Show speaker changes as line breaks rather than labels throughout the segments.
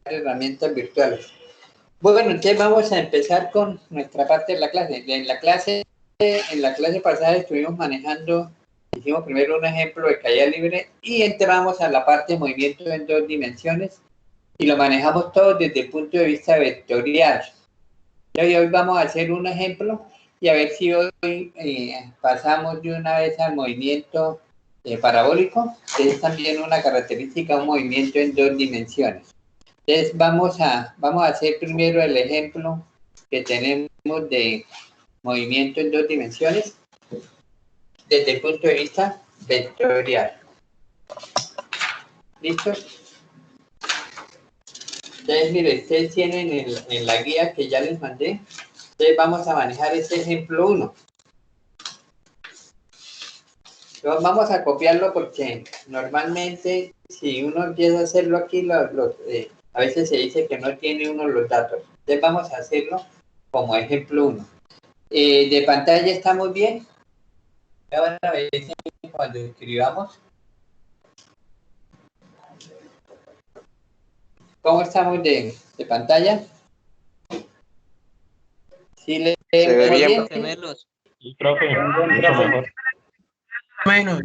herramientas virtuales. Bueno, entonces vamos a empezar con nuestra parte de la clase. En la clase pasada estuvimos manejando, hicimos primero un ejemplo de caída libre y entramos a la parte de movimiento en 2 dimensiones y lo manejamos todo desde el punto de vista vectorial. Y hoy vamos a hacer un ejemplo y a ver si hoy pasamos de una vez al movimiento parabólico, que es también una característica, un movimiento en 2 dimensiones. Entonces vamos a hacer primero el ejemplo que tenemos de movimiento en 2 dimensiones desde el punto de vista vectorial. ¿Listo? Entonces, mire, ustedes tienen en la guía que ya les mandé. Entonces vamos a manejar este ejemplo 1. Entonces, vamos a copiarlo porque normalmente si uno empieza a hacerlo aquí, a veces se dice que no tiene uno los datos. Entonces vamos a hacerlo como ejemplo 1. De pantalla estamos bien. Ahora a ver cuando escribamos. ¿Cómo estamos de pantalla? ¿Sí le
Se ve bien,
Gemelos.
profe, mucho mejor.
Menos.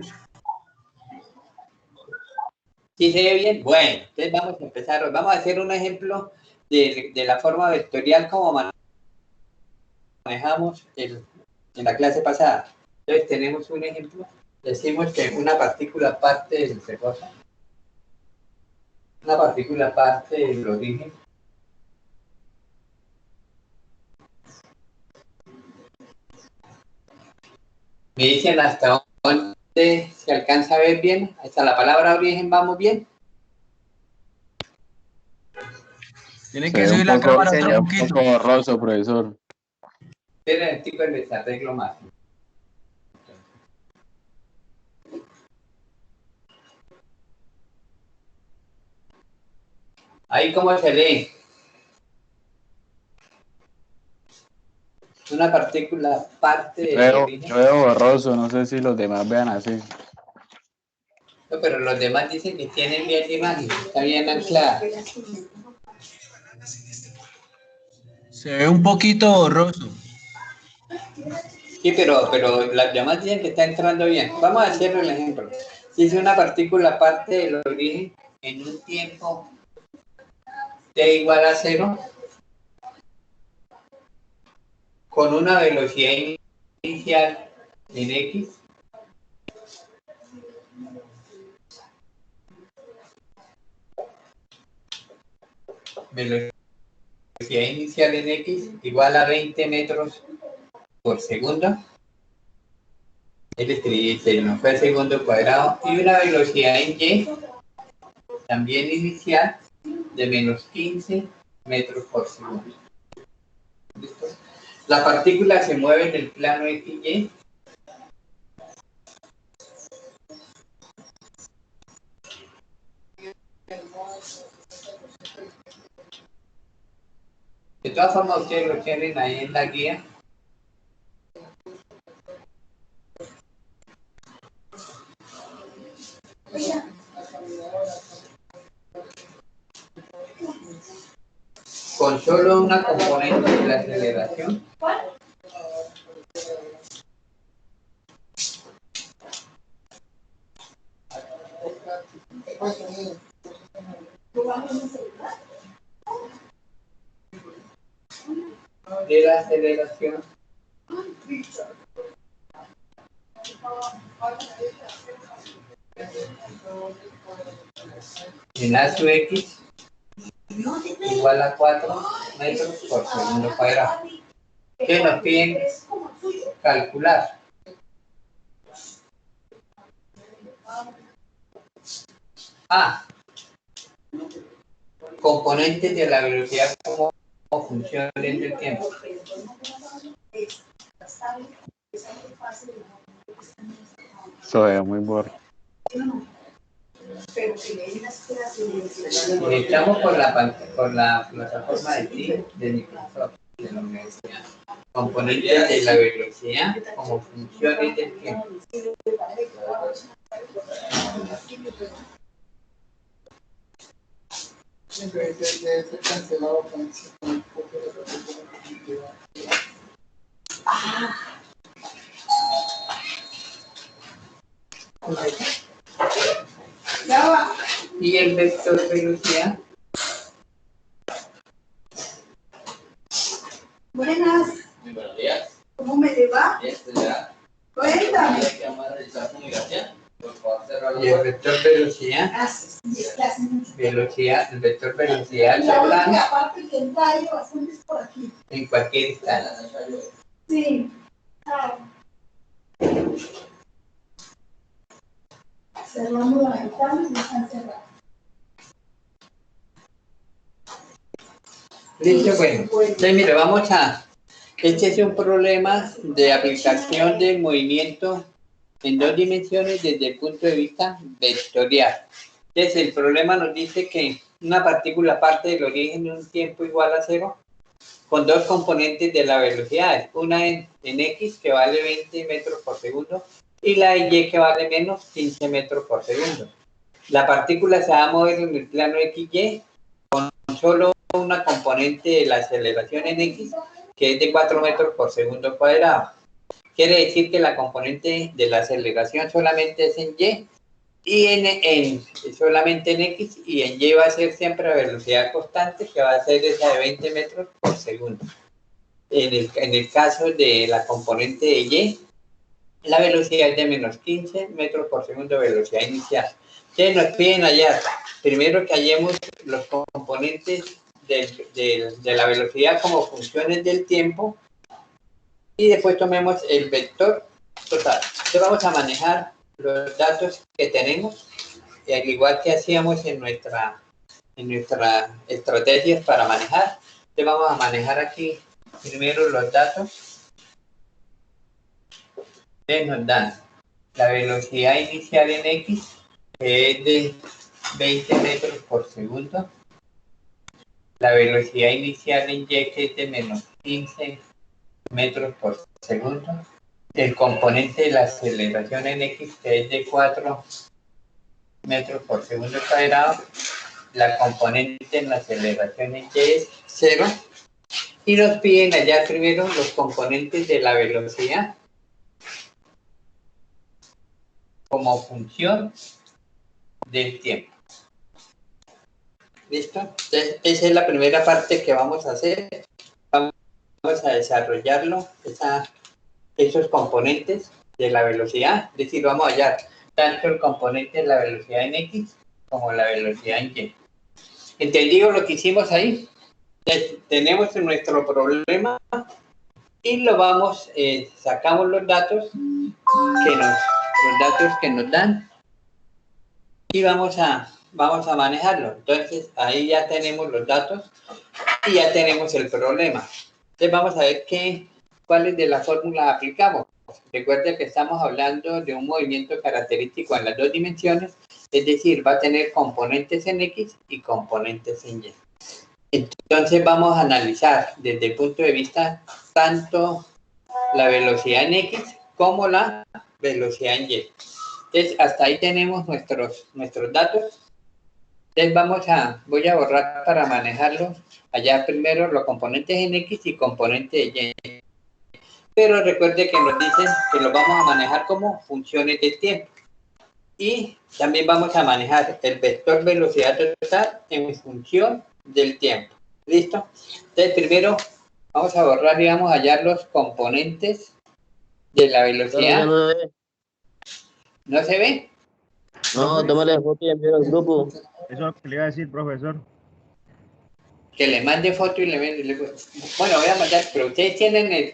¿Sí se ve bien? Bueno, entonces vamos a empezar. Vamos a hacer un ejemplo de la forma vectorial como manejamos en la clase pasada. Entonces tenemos un ejemplo. Decimos que una partícula parte del reposo, una partícula parte del origen. Me dicen hasta dónde se alcanza a ver bien. Hasta la palabra origen vamos bien.
Tiene que subir la cámara otro poquito.
Un poco borroso, profesor.
Esperen el tipo de desarreglo más. Ahí cómo se lee. Una partícula parte del origen.
Yo veo borroso, no sé si los demás vean así.
No, pero los demás dicen que tienen bien la imagen, está bien anclada.
Se ve un poquito borroso.
Sí, pero las demás dicen que está entrando bien. Vamos a hacer el ejemplo. Si una partícula parte del origen en un tiempo t igual a 0, con una velocidad inicial en x, velocidad inicial en x igual a 20 metros por segundo, se nos fue el segundo cuadrado, y una velocidad en y, también inicial, de menos 15 metros por segundo. ¿Listo? La partícula se mueve en el plano x y y. De todas formas, ustedes lo tienen ahí en la guía. Con solo una componente de la aceleración. De la aceleración. En A sub x igual a 4 metros por segundo cuadrado. ¿Qué nos piden calcular? Componentes de la velocidad como función del tiempo.
Eso es muy borroso.
Estamos por la plataforma de TIC de Microsoft de la universidad. Componentes de la velocidad como funciones del tiempo. Y el vector velocidad.
Buenas.
Buenos días.
¿Cómo me le va? Cuéntame.
Y el vector velocidad.
Gracias.
Velocidad, el vector velocidad
Y la
se da
única parte que entallo bastante es por aquí.
en cualquier instante.
Sí. Ah. Cerramos las ventanas y están cerradas.
Listo, bueno. Entonces, mire, vamos a... Este es un problema de aplicación del movimiento en dos dimensiones desde el punto de vista vectorial. Entonces, el problema nos dice que una partícula parte del origen en un tiempo igual a 0 con dos componentes de la velocidad, una en x que vale 20 metros por segundo y la en y que vale menos 15 metros por segundo. La partícula se va a mover en el plano XY con solo una componente de la aceleración en x que es de 4 metros por segundo cuadrado. Quiere decir que la componente de la aceleración solamente es en y solamente en x, y en y va a ser siempre a velocidad constante, que va a ser esa de 20 metros por segundo. En el caso de la componente de y, la velocidad es de menos 15 metros por segundo de velocidad inicial. Entonces nos piden hallar, primero que hallemos los componentes de la velocidad como funciones del tiempo, y después tomemos el vector total. Entonces vamos a manejar los datos que tenemos, y al igual que hacíamos en nuestra estrategias para manejar. Entonces vamos a manejar aquí primero los datos. Entonces nos dan la velocidad inicial en x, que es de 20 metros por segundo. La velocidad inicial en y, que es de menos 15 metros por segundo. El componente de la aceleración en x, que es de 4 metros por segundo cuadrado. La componente en la aceleración en y es 0. Y nos piden hallar primero los componentes de la velocidad como función del tiempo. ¿Listo? Entonces, esa es la primera parte que vamos a hacer. Vamos a desarrollarlo, esos componentes de la velocidad. Es decir, vamos a hallar tanto el componente de la velocidad en x como la velocidad en y. ¿Entendido lo que hicimos ahí? Entonces, tenemos nuestro problema y lo vamos, sacamos los datos que nos dan y vamos a manejarlo. Entonces ahí ya tenemos los datos y ya tenemos el problema. Entonces vamos a ver cuáles de las fórmulas aplicamos. Recuerda que estamos hablando de un movimiento característico en las dos dimensiones, es decir, va a tener componentes en x y componentes en y. Entonces vamos a analizar desde el punto de vista tanto la velocidad en x como la velocidad en y. Entonces hasta ahí tenemos nuestros datos. Entonces voy a borrar para manejarlos allá primero los componentes en x y componentes de y. Pero recuerde que nos dicen que los vamos a manejar como funciones del tiempo. Y también vamos a manejar el vector velocidad total en función del tiempo. ¿Listo? Entonces primero vamos a borrar y vamos a hallar los componentes de la velocidad. ¿No se ve?
No, tómale foto y envíalo al grupo.
Eso es lo que le iba a decir, profesor.
Que le mande foto y bueno, voy a mandar, pero ustedes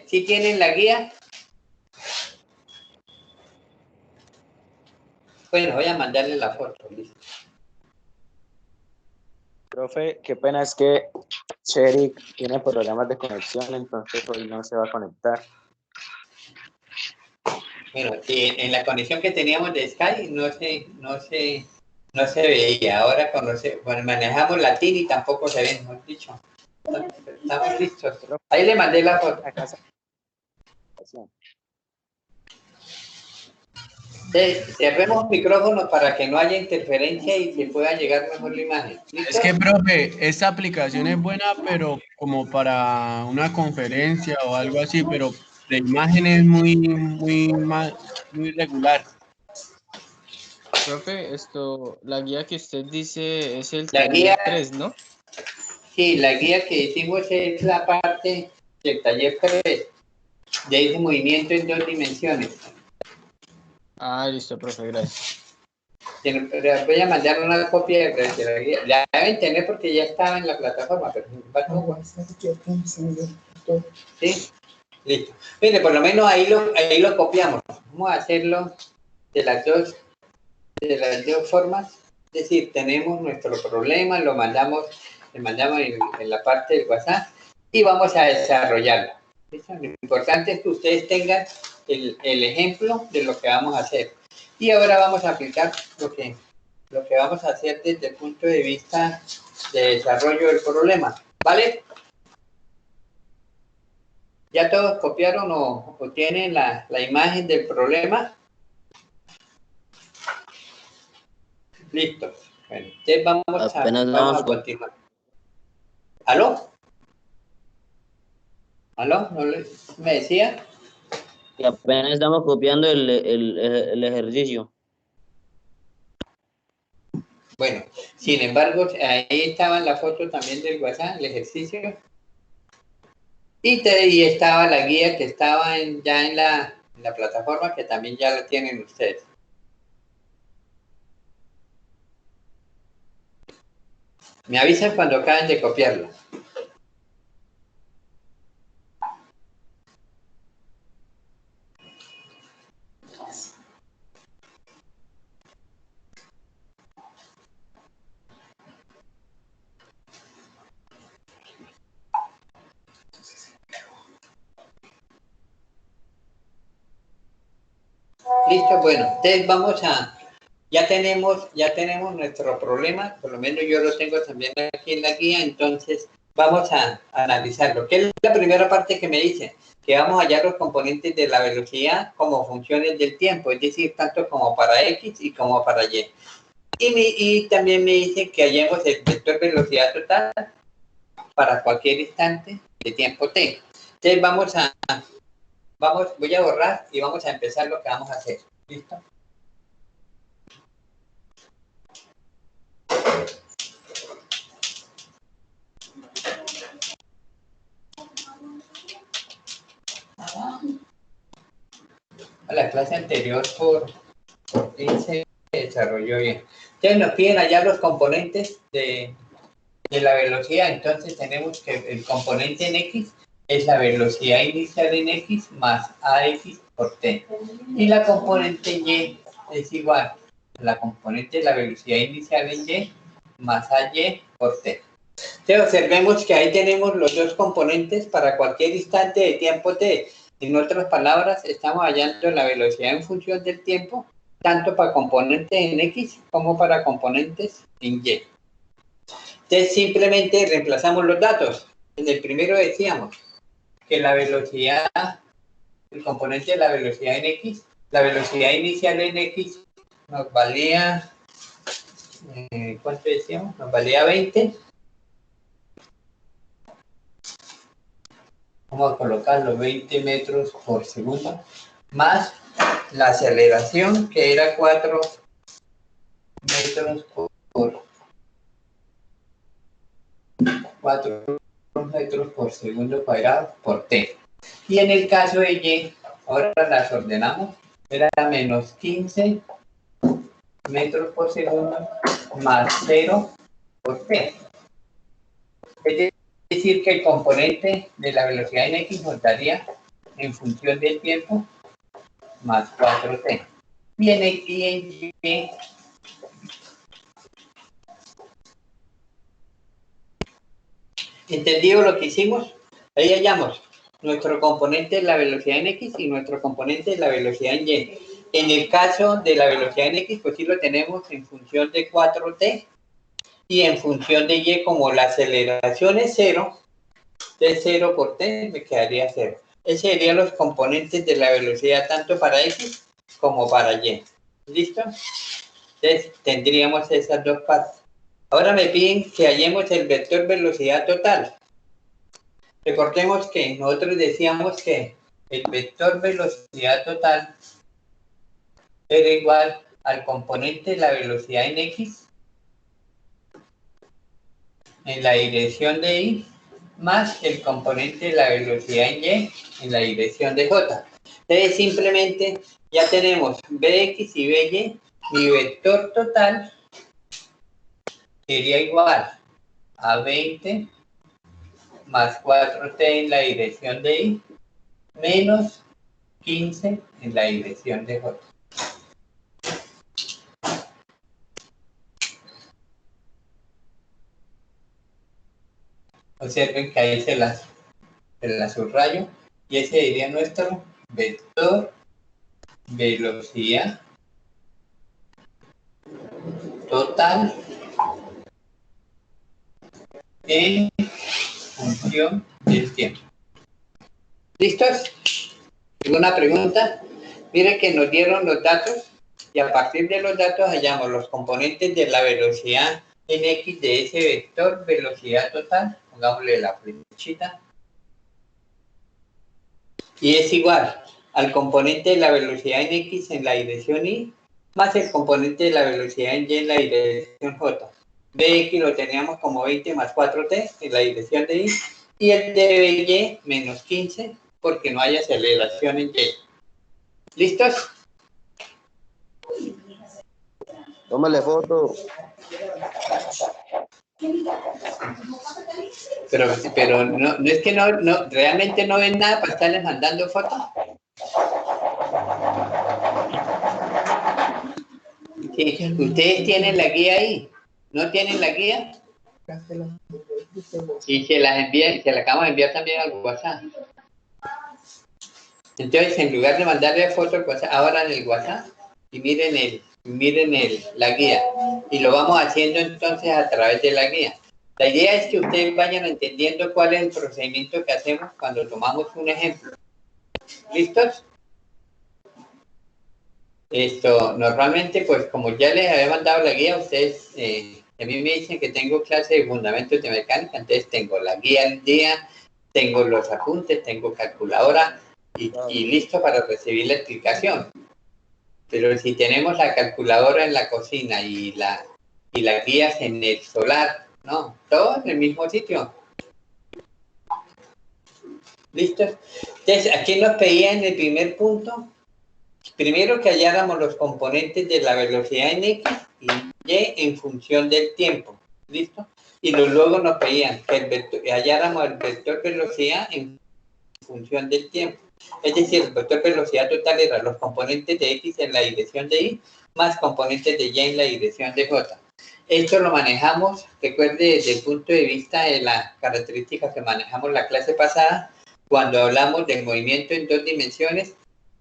¿sí tienen la guía? Bueno, voy a mandarle la foto. ¿Listo?
Profe, qué pena es que Cherik tiene problemas de conexión, entonces hoy no se va a conectar.
Bueno, en la conexión que teníamos de Skype no se veía. Ahora cuando manejamos la TIN y tampoco se ve, hemos dicho. Estamos listos. Ahí le mandé la foto. Cerremos micrófonos para que no haya interferencia y se pueda llegar mejor la imagen. ¿Listo?
Es que, profe, esta aplicación es buena, pero como para una conferencia o algo así, pero la imagen es muy regular.
Profe, la guía que usted dice es el
La
taller
guía,
3, ¿no?
sí, la guía que hicimos es la parte del taller 3, de ese movimiento en 2 dimensiones.
Ah, listo, profe, gracias.
Les voy a mandar una copia de la guía. La deben tener porque ya estaba en la plataforma, pero sí, listo. Mire, por lo menos ahí lo copiamos. Vamos a hacerlo de las dos formas. Es decir, tenemos nuestro problema, le mandamos en la parte del WhatsApp y vamos a desarrollarlo. ¿Listo? Lo importante es que ustedes tengan el ejemplo de lo que vamos a hacer. Y ahora vamos a aplicar lo que vamos a hacer desde el punto de vista de desarrollo del problema. ¿Vale? ¿Ya todos copiaron o tienen la imagen del problema? Listo. Bueno, entonces vamos a continuar. ¿Aló? ¿Aló? ¿No me decía?
Que apenas estamos copiando el ejercicio.
Bueno, sin embargo, ahí estaba la foto también del WhatsApp, el ejercicio. Y estaba la guía que estaba ya en la plataforma, que también ya la tienen ustedes. Me avisan cuando acaben de copiarla. Listo, bueno, entonces ya tenemos nuestro problema, por lo menos yo lo tengo también aquí en la guía, entonces vamos a analizarlo. ¿Qué es la primera parte que me dice? Que vamos a hallar los componentes de la velocidad como funciones del tiempo, es decir, tanto como para X y como para Y. Y también me dice que hallemos el vector velocidad total para cualquier instante de tiempo t. Entonces voy a borrar y vamos a empezar lo que vamos a hacer. ¿Listo? A la clase anterior por se desarrolló bien. Entonces nos piden hallar los componentes de la velocidad. Entonces tenemos que el componente en X es la velocidad inicial en X más AX por T. Y la componente en Y es igual a la componente de la velocidad inicial en Y más AY por T. Entonces observemos que ahí tenemos los dos componentes para cualquier instante de tiempo T. En otras palabras, estamos hallando la velocidad en función del tiempo, tanto para componentes en X como para componentes en Y. Entonces simplemente reemplazamos los datos. En el primero decíamos que la velocidad, el componente de la velocidad en X, la velocidad inicial en X nos valía, ¿cuánto decíamos? Nos valía 20. Vamos a colocarlo 20 metros por segundo, más la aceleración que era 4 metros por segundo cuadrado por t. Y en el caso de Y, ahora las ordenamos, era menos 15 metros por segundo más 0 por t. Es decir, que el componente de la velocidad en X nos daría en función del tiempo más 4t. Y en Y, ¿entendido lo que hicimos? Ahí hallamos nuestro componente de la velocidad en X y nuestro componente de la velocidad en Y. En el caso de la velocidad en X, pues sí lo tenemos en función de 4t, y en función de Y, como la aceleración es 0, de 0 por t me quedaría 0. Esos serían los componentes de la velocidad tanto para X como para Y. ¿Listo? Entonces tendríamos esas dos partes. Ahora me piden que hallemos el vector velocidad total. Recordemos que nosotros decíamos que el vector velocidad total era igual al componente de la velocidad en X en la dirección de Y más el componente de la velocidad en Y en la dirección de J. Entonces simplemente ya tenemos Bx y By. Mi vector total sería igual a 20 más 4t en la dirección de Y menos 15 en la dirección de J. Observen que ahí se la subrayo y ese sería nuestro vector velocidad total en función del tiempo. ¿Listos? ¿Alguna pregunta? Miren que nos dieron los datos y a partir de los datos hallamos los componentes de la velocidad en X de ese vector velocidad total. Pongámosle la flechita. Y es igual al componente de la velocidad en X en la dirección Y más el componente de la velocidad en Y en la dirección J. Bx lo teníamos como 20 más 4t en la dirección de Y y el de By menos 15 porque no hay aceleración en Y. ¿Listos?
Tómale foto.
Pero no es que no realmente no ven nada para estarles mandando fotos. Sí, ustedes tienen la guía ahí. ¿No tienen la guía? Y se las envían, se la acabamos de enviar también al WhatsApp. Entonces, en lugar de mandarle fotos al WhatsApp, abran el WhatsApp y miren la guía. Y lo vamos haciendo entonces a través de la guía. La idea es que ustedes vayan entendiendo cuál es el procedimiento que hacemos cuando tomamos un ejemplo. ¿Listos? Esto, normalmente, pues como ya les había mandado la guía, ustedes, a mí me dicen que tengo clase de fundamentos de mecánica, entonces tengo la guía al día, tengo los apuntes, tengo calculadora y listo para recibir la explicación. Pero si tenemos la calculadora en la cocina y las guías en el solar, no, todo en el mismo sitio. ¿Listo? Entonces, aquí nos pedía en el primer punto, primero que halláramos los componentes de la velocidad en X y Y en función del tiempo. ¿Listo? Y luego nos pedían que halláramos el vector velocidad en función del tiempo. Es decir, el vector velocidad total era los componentes de X en la dirección de Y más componentes de Y en la dirección de J. Esto lo manejamos, recuerde, desde el punto de vista de las características que manejamos la clase pasada, cuando hablamos del movimiento en dos dimensiones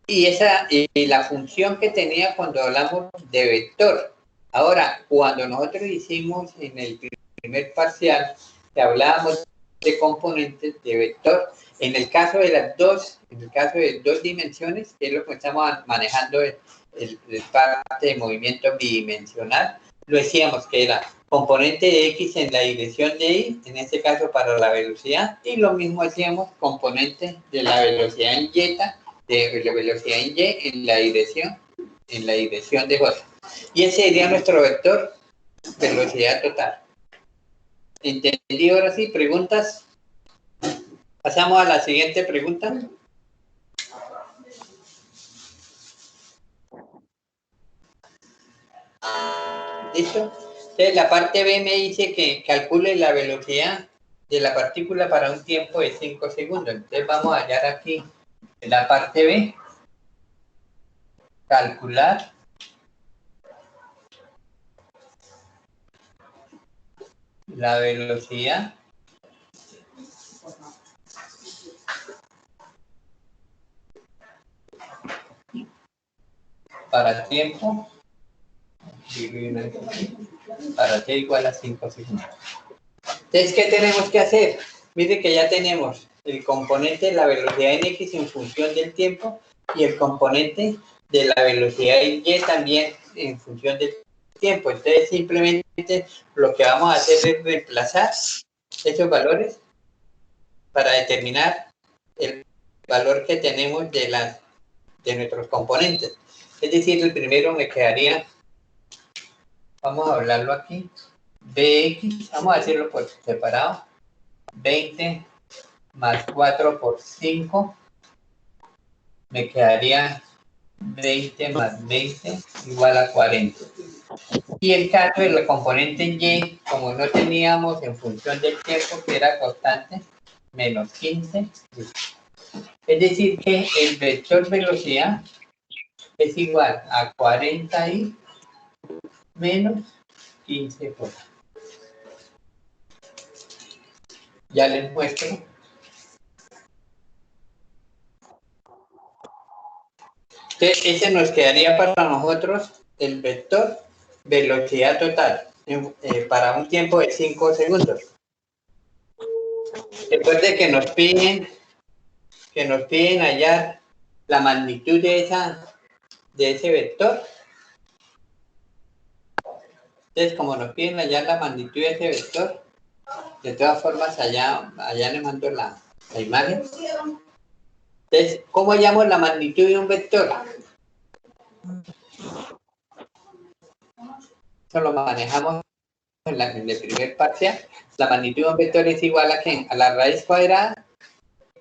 y la función que tenía cuando hablamos de vector. Ahora, cuando nosotros hicimos en el primer parcial, que hablábamos de componentes de vector, en el caso de dos dimensiones, que es lo que estamos manejando el parte de movimiento bidimensional, lo decíamos que era componente de X en la dirección de Y, en este caso para la velocidad, y lo mismo hacíamos componente de la velocidad en Y, en la dirección de J. Y ese sería nuestro vector velocidad total. ¿Entendí ahora sí? ¿Preguntas? Pasamos a la siguiente pregunta. ¿Listo? Entonces, la parte B me dice que calcule la velocidad de la partícula para un tiempo de 5 segundos. Entonces, vamos a hallar aquí en la parte B. Calcular la velocidad para tiempo para t igual a 5 segundos. Entonces, ¿qué tenemos que hacer? Mire que ya tenemos el componente de la velocidad en X en función del tiempo y el componente de la velocidad y también en función del tiempo. Entonces simplemente lo que vamos a hacer es reemplazar esos valores para determinar el valor que tenemos de nuestros componentes. Es decir, el primero me quedaría, vamos a hablarlo aquí, bx, vamos a hacerlo por separado, 20 más 4 por 5, me quedaría 20 más 20 igual a 40. Y el caso del componente y, como no teníamos en función del tiempo que era constante, menos 15. Es decir, que el vector velocidad es igual a 40i menos 15 por. Ya les muestro. Entonces, ese nos quedaría para nosotros el vector velocidad total para un tiempo de 5 segundos. Después de que nos piden hallar la magnitud de ese vector. Entonces, como nos piden hallar la magnitud de ese vector, de todas formas allá les mando la imagen. Entonces, ¿cómo hallamos la magnitud de un vector? Eso lo manejamos en el primer parcial. La magnitud de un vector es igual a ¿qué? A la raíz cuadrada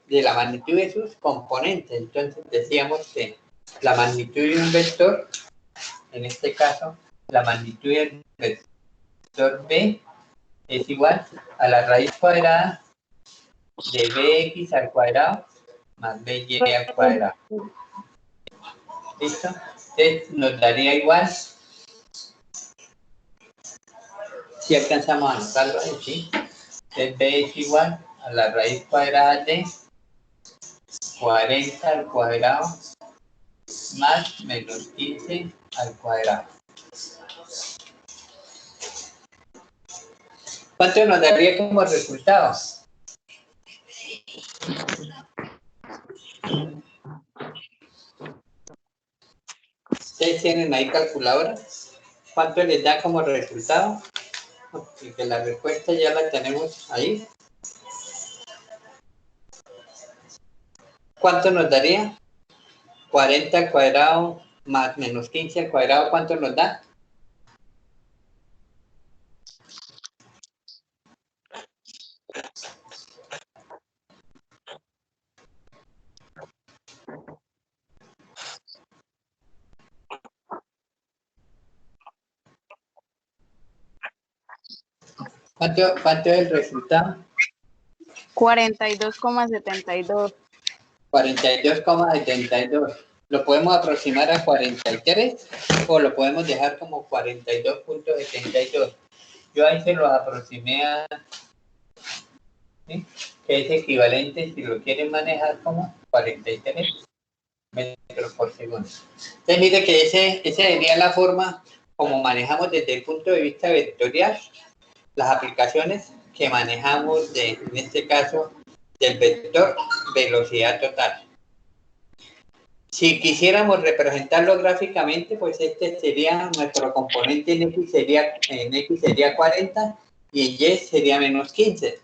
de la magnitud de sus componentes. Entonces decíamos que la magnitud de un vector, en este caso, la magnitud del vector b es igual a la raíz cuadrada de bx al cuadrado más by al cuadrado. ¿Listo? Entonces nos daría igual, si alcanzamos a anotarlo ahí, ¿sí? Entonces b es igual a la raíz cuadrada de 40 al cuadrado más menos 15 al cuadrado. ¿Cuánto nos daría como resultado? ¿Ustedes tienen ahí calculadora? ¿Cuánto les da como resultado? Y que la respuesta ya la tenemos ahí. ¿Cuánto nos daría? 40 al cuadrado más menos 15 al cuadrado, ¿cuánto nos da? ¿Cuánto es el resultado?
42,72.
42,72. ¿Lo podemos aproximar a 43 o lo podemos dejar como 42,72? Yo ahí se los aproximé a, ¿sí? Que es equivalente, si lo quieren manejar, como 43 metros por segundo. Entonces, mire que esa sería la forma como manejamos desde el punto de vista vectorial las aplicaciones que manejamos en este caso, del vector velocidad total. Si quisiéramos representarlo gráficamente, pues este sería nuestro componente en X sería 40 y en Y sería menos 15.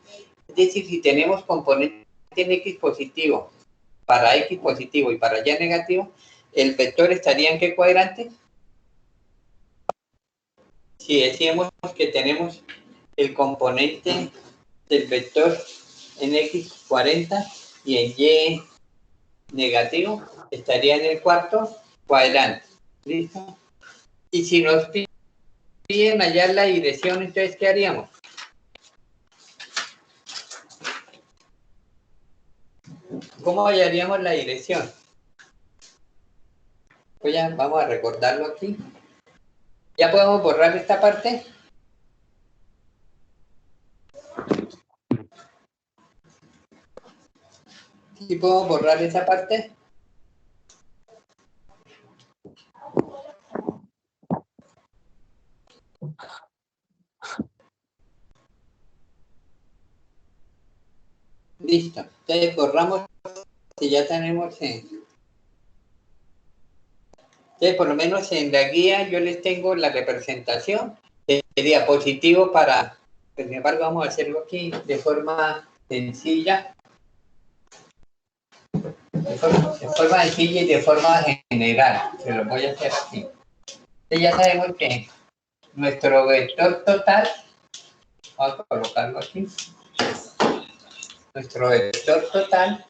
Es decir, si tenemos componente en X positivo, para X positivo y para Y negativo, el vector estaría ¿en qué cuadrante? Si decíamos que tenemos el componente del vector en X 40 y en Y negativo, estaría en el cuarto cuadrante. ¿Listo? Y si nos piden hallar la dirección, entonces, ¿qué haríamos? ¿Cómo hallaríamos la dirección? Pues ya vamos a recordarlo aquí. ¿Ya podemos borrar esta parte? ¿Sí podemos borrar esa parte? Listo. Entonces borramos y ya tenemos Entonces, por lo menos en la guía yo les tengo la representación de diapositivo para, pues, sin embargo, vamos a hacerlo aquí de forma sencilla. De forma sencilla y de forma general. Se lo voy a hacer aquí. Entonces ya sabemos que nuestro vector total, vamos a colocarlo aquí. Nuestro vector total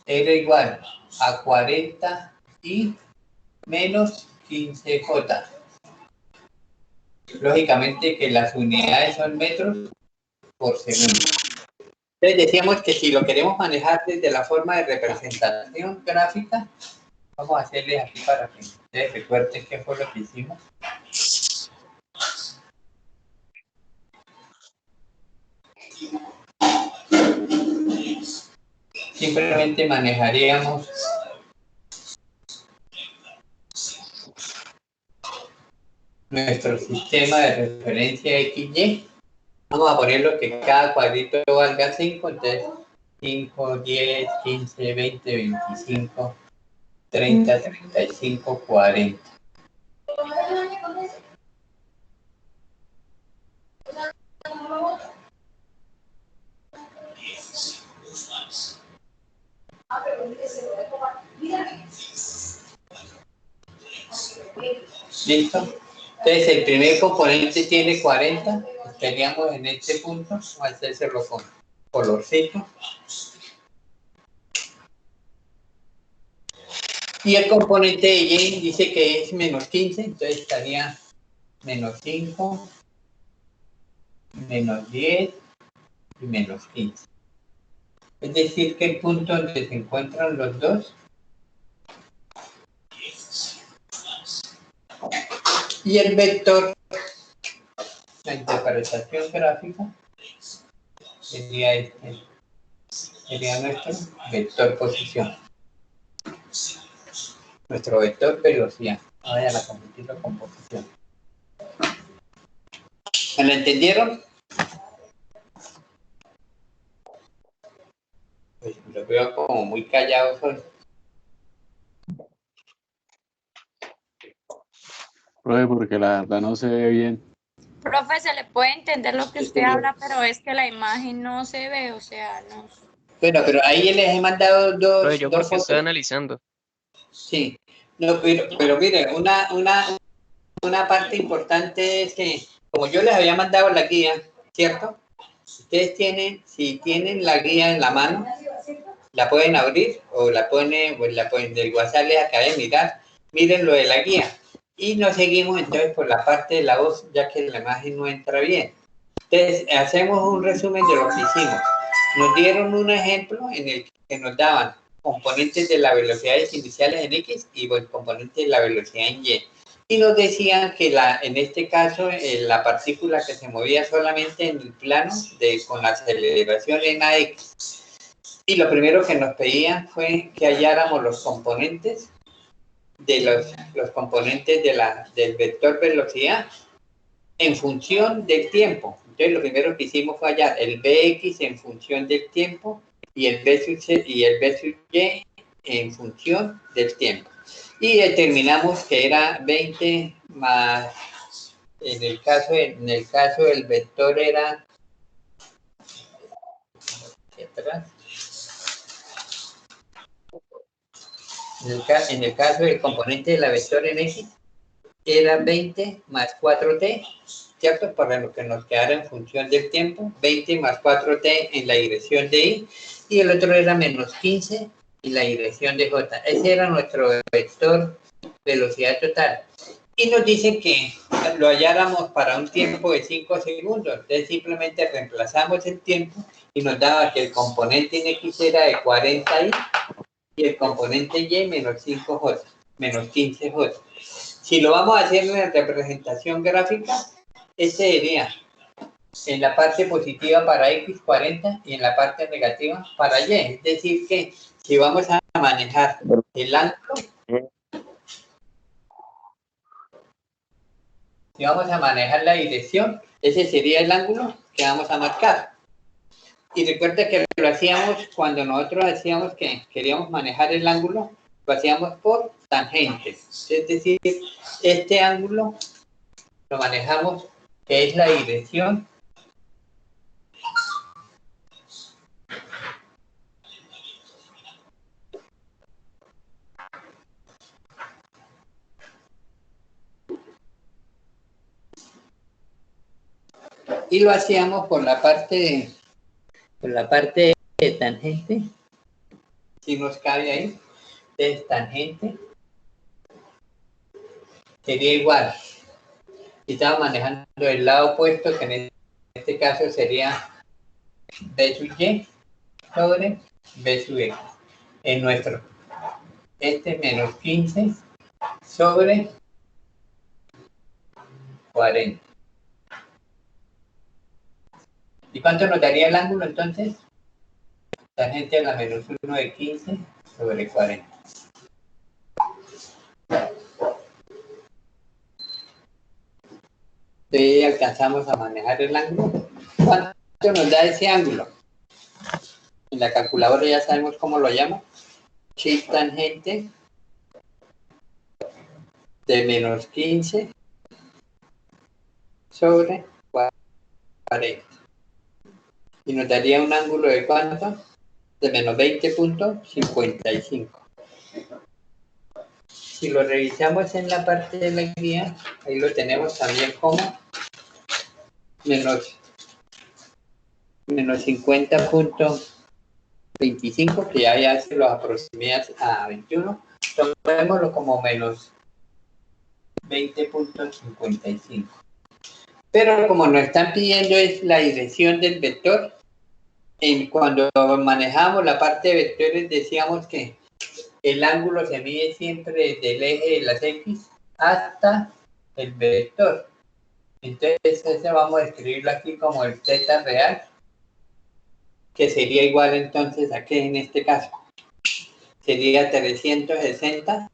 era igual a 40 y menos 15J. Lógicamente que las unidades son metros por segundo. Entonces decíamos que si lo queremos manejar desde la forma de representación gráfica, vamos a hacerle aquí para que ustedes recuerden qué fue lo que hicimos. Simplemente manejaríamos nuestro sistema de referencia XY. Vamos a ponerlo que cada cuadrito valga 5, entonces 5, 10, 15, 20, 25, 30, 35, 40. ¿Listo? Entonces el primer componente tiene 40, estaríamos en este punto, vamos a hacérselo con colorcito. Y el componente de Y dice que es menos 15, entonces estaría menos 5, menos 10 y menos 15. Es decir, que el punto donde se encuentran los dos y el vector, la interpretación gráfica, sería este, sería nuestro vector posición, nuestro vector velocidad. Ahora ya la convertimos con posición. ¿Me lo entendieron? Pues lo veo como muy callados hoy.
Profe, porque la verdad no se ve bien.
Profe, se le puede entender lo que usted habla, pero es que la imagen no se ve, o sea, no.
Bueno, pero ahí les he mandado dos.
Profe, yo
dos
porque estoy
fotos.
analizando.
Sí, no, pero mire, una parte importante es que, como yo les había mandado la guía, ¿cierto? Ustedes tienen, si tienen la guía en la mano, la pueden abrir o la pueden del WhatsApp les acabé de mirar, miren lo de la guía. Y nos seguimos entonces por la parte de la voz, ya que la imagen no entra bien. Entonces, hacemos un resumen de lo que hicimos. Nos dieron un ejemplo en el que nos daban componentes de las velocidades iniciales en X y componentes de la velocidad en Y. Y nos decían que en este caso la partícula que se movía solamente en el plano con la aceleración en AX. Y lo primero que nos pedían fue que halláramos los componentes de los componentes del vector velocidad en función del tiempo. Entonces lo primero que hicimos fue hallar el Bx en función del tiempo y el B sub Y en función del tiempo. Y determinamos que era 20 más, en el caso del vector era, en el caso del componente de la vector en X, era 20 más 4t, ¿cierto? Para lo que nos quedara en función del tiempo, 20 más 4t en la dirección de Y, y el otro era menos 15 en la dirección de J. Ese era nuestro vector velocidad total. Y nos dicen que lo halláramos para un tiempo de 5 segundos. Entonces simplemente reemplazamos el tiempo y nos daba que el componente en X era de 40i y el componente Y menos 5J, menos 15J. Si lo vamos a hacer en la representación gráfica, ese sería en la parte positiva para X 40 y en la parte negativa para Y. Es decir que si vamos a manejar el ángulo, si vamos a manejar la dirección, ese sería el ángulo que vamos a marcar. Y recuerda que lo hacíamos cuando nosotros hacíamos que queríamos manejar el ángulo, lo hacíamos por tangentes. Es decir, este ángulo lo manejamos, que es la dirección y lo hacíamos por la parte de tangente, si nos cabe ahí, de tangente sería igual. Y estamos manejando el lado opuesto, que en este caso sería B sub Y sobre B sub X. En nuestro, menos 15 sobre 40. ¿Y cuánto nos daría el ángulo entonces? Tangente a la menos 1 de 15 sobre 40. Entonces alcanzamos a manejar el ángulo. ¿Cuánto nos da ese ángulo? En la calculadora ya sabemos cómo lo llamo. Chi tangente de menos 15 sobre 40. Y nos daría un ángulo de ¿cuánto? De menos 20.55. Si lo revisamos en la parte de la guía, ahí lo tenemos también como menos 50.25, que ya se lo aproximé a 21. Tomémoslo como menos 20.55. Pero como nos están pidiendo es la dirección del vector, cuando manejamos la parte de vectores decíamos que el ángulo se mide siempre desde el eje de las X hasta el vector. Entonces ese vamos a escribirlo aquí como el θ real, que sería igual entonces a que en este caso sería 360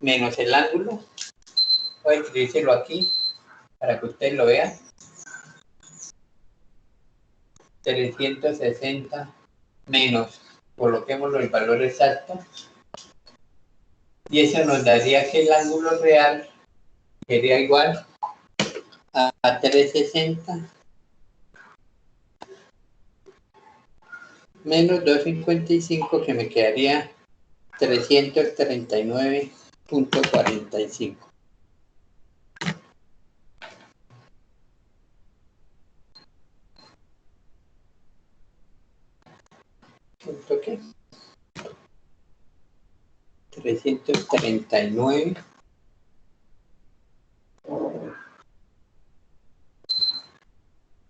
menos el ángulo. Voy a escribírselo aquí para que ustedes lo vean. 360 menos, coloquémoslo el valor exacto, y eso nos daría que el ángulo real sería igual a 360 menos 255, que me quedaría 339.45. ¿Punto qué? 339.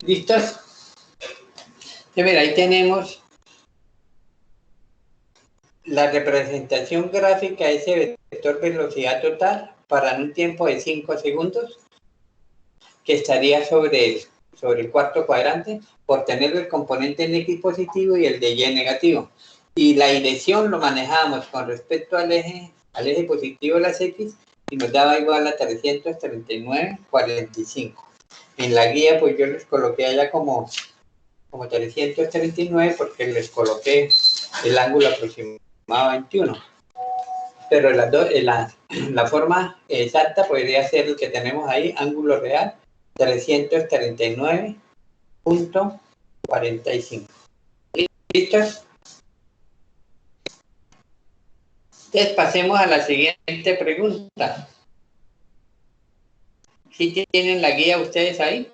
¿Listos? Mira, ahí tenemos la representación gráfica de ese vector velocidad total para un tiempo de 5 segundos, que estaría sobre el cuarto cuadrante, por tener el componente en X positivo y el de Y negativo. Y la dirección lo manejamos con respecto al eje positivo de las X, y nos daba igual a 339.45. En la guía pues yo les coloqué allá como 339 porque les coloqué el ángulo aproximado a 21. Pero la forma exacta podría ser el que tenemos ahí, ángulo real 339.45. ¿Listos? Entonces pasemos a la siguiente pregunta. ¿Sí tienen la guía ustedes ahí?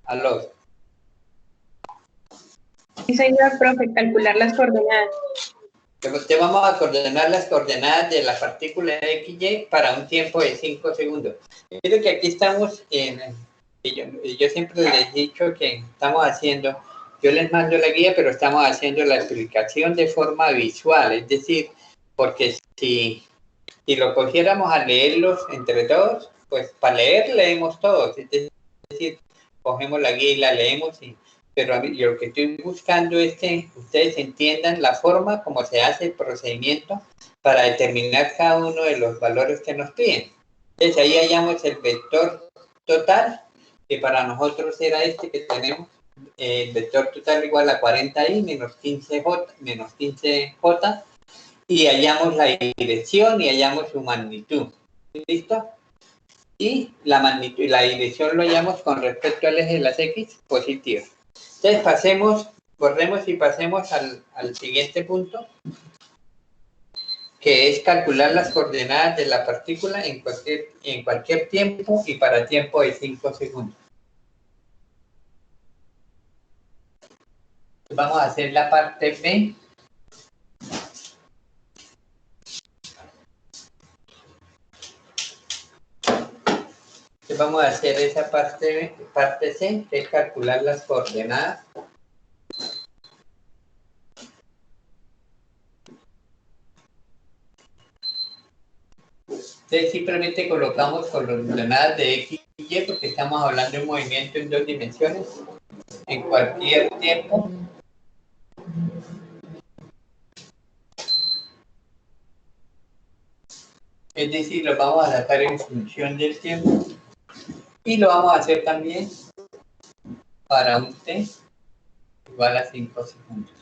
¿Aló?
Sí, señor profe, calcular las coordenadas.
Te vamos a coordinar las coordenadas de la partícula XY para un tiempo de 5 segundos. Creo que aquí estamos yo siempre les he dicho que estamos haciendo, yo les mando la guía, pero estamos haciendo la explicación de forma visual, es decir, porque si lo cogiéramos a leerlos entre todos, pues para leer leemos todos, es decir, cogemos la guía y la leemos, pero a mí, yo lo que estoy buscando es que ustedes entiendan la forma como se hace el procedimiento para determinar cada uno de los valores que nos piden. Entonces ahí hallamos el vector total, que para nosotros era este que tenemos el vector total igual a 40i menos 15j, y hallamos la dirección y hallamos su magnitud. ¿Listo? Y la magnitud y la dirección lo hallamos con respecto al eje de las x positiva. Entonces borremos y pasemos al siguiente punto, que es calcular las coordenadas de la partícula en cualquier tiempo y para tiempo de 5 segundos. Vamos a hacer la parte B. Vamos a hacer esa parte C, que es calcular las coordenadas. Entonces simplemente colocamos coordenadas de X y Y porque estamos hablando de un movimiento en 2 dimensiones en cualquier tiempo. Es decir, lo vamos a sacar en función del tiempo y lo vamos a hacer también para un t igual a 5 segundos.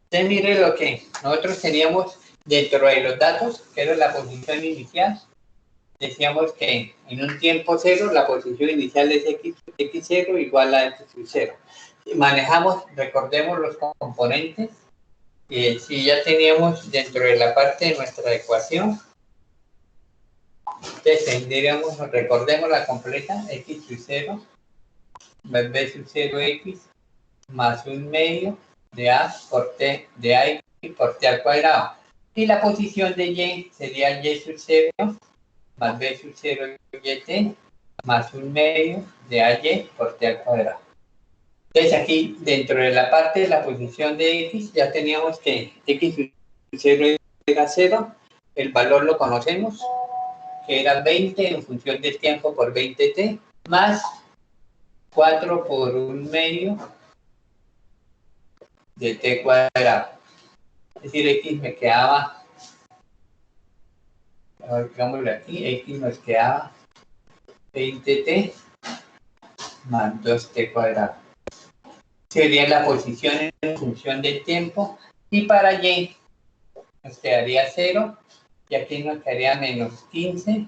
Entonces mire lo que nosotros teníamos dentro de los datos, que era la posición inicial. Decíamos que en un tiempo cero la posición inicial es x0 igual a x0. Manejamos, recordemos los componentes. Si ya teníamos dentro de la parte de nuestra ecuación, entonces tendríamos, recordemos la completa, x sub 0 más b sub 0x más un medio de a por t de a por t al cuadrado. Y la posición de y sería y sub 0 más b sub 0 yt más un medio de ay por t al cuadrado. Entonces aquí dentro de la parte de la posición de x ya teníamos que x sub 0 era 0, el valor lo conocemos, que era 20 en función del tiempo por 20t, más 4 por un medio de t cuadrado. Es decir, x me quedaba, digámoslo aquí, x nos quedaba 20t más 2t cuadrado. Sería la posición en función del tiempo, y para y nos quedaría 0 y aquí nos quedaría menos 15t,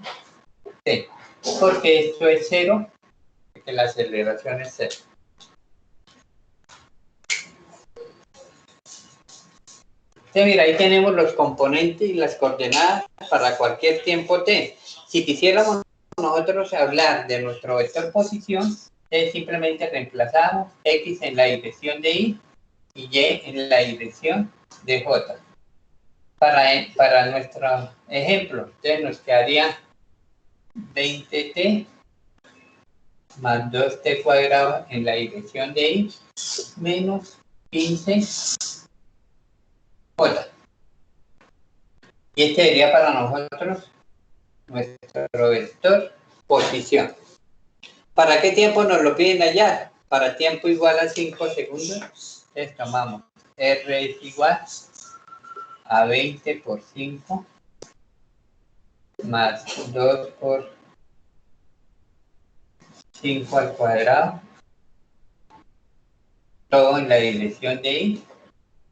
porque esto es 0, porque la aceleración es 0. Entonces, mira, ahí tenemos los componentes y las coordenadas para cualquier tiempo t. Si quisiéramos nosotros hablar de nuestro vector posición, simplemente reemplazamos x en la dirección de y en la dirección de j. Para nuestro ejemplo, entonces nos quedaría 20t más 2t cuadrado en la dirección de y menos 15j. Y este sería para nosotros nuestro vector posición. ¿Para qué tiempo nos lo piden hallar? Para tiempo igual a 5 segundos. Entonces tomamos R es igual a 20 por 5 más 2 por 5 al cuadrado, todo en la dirección de y,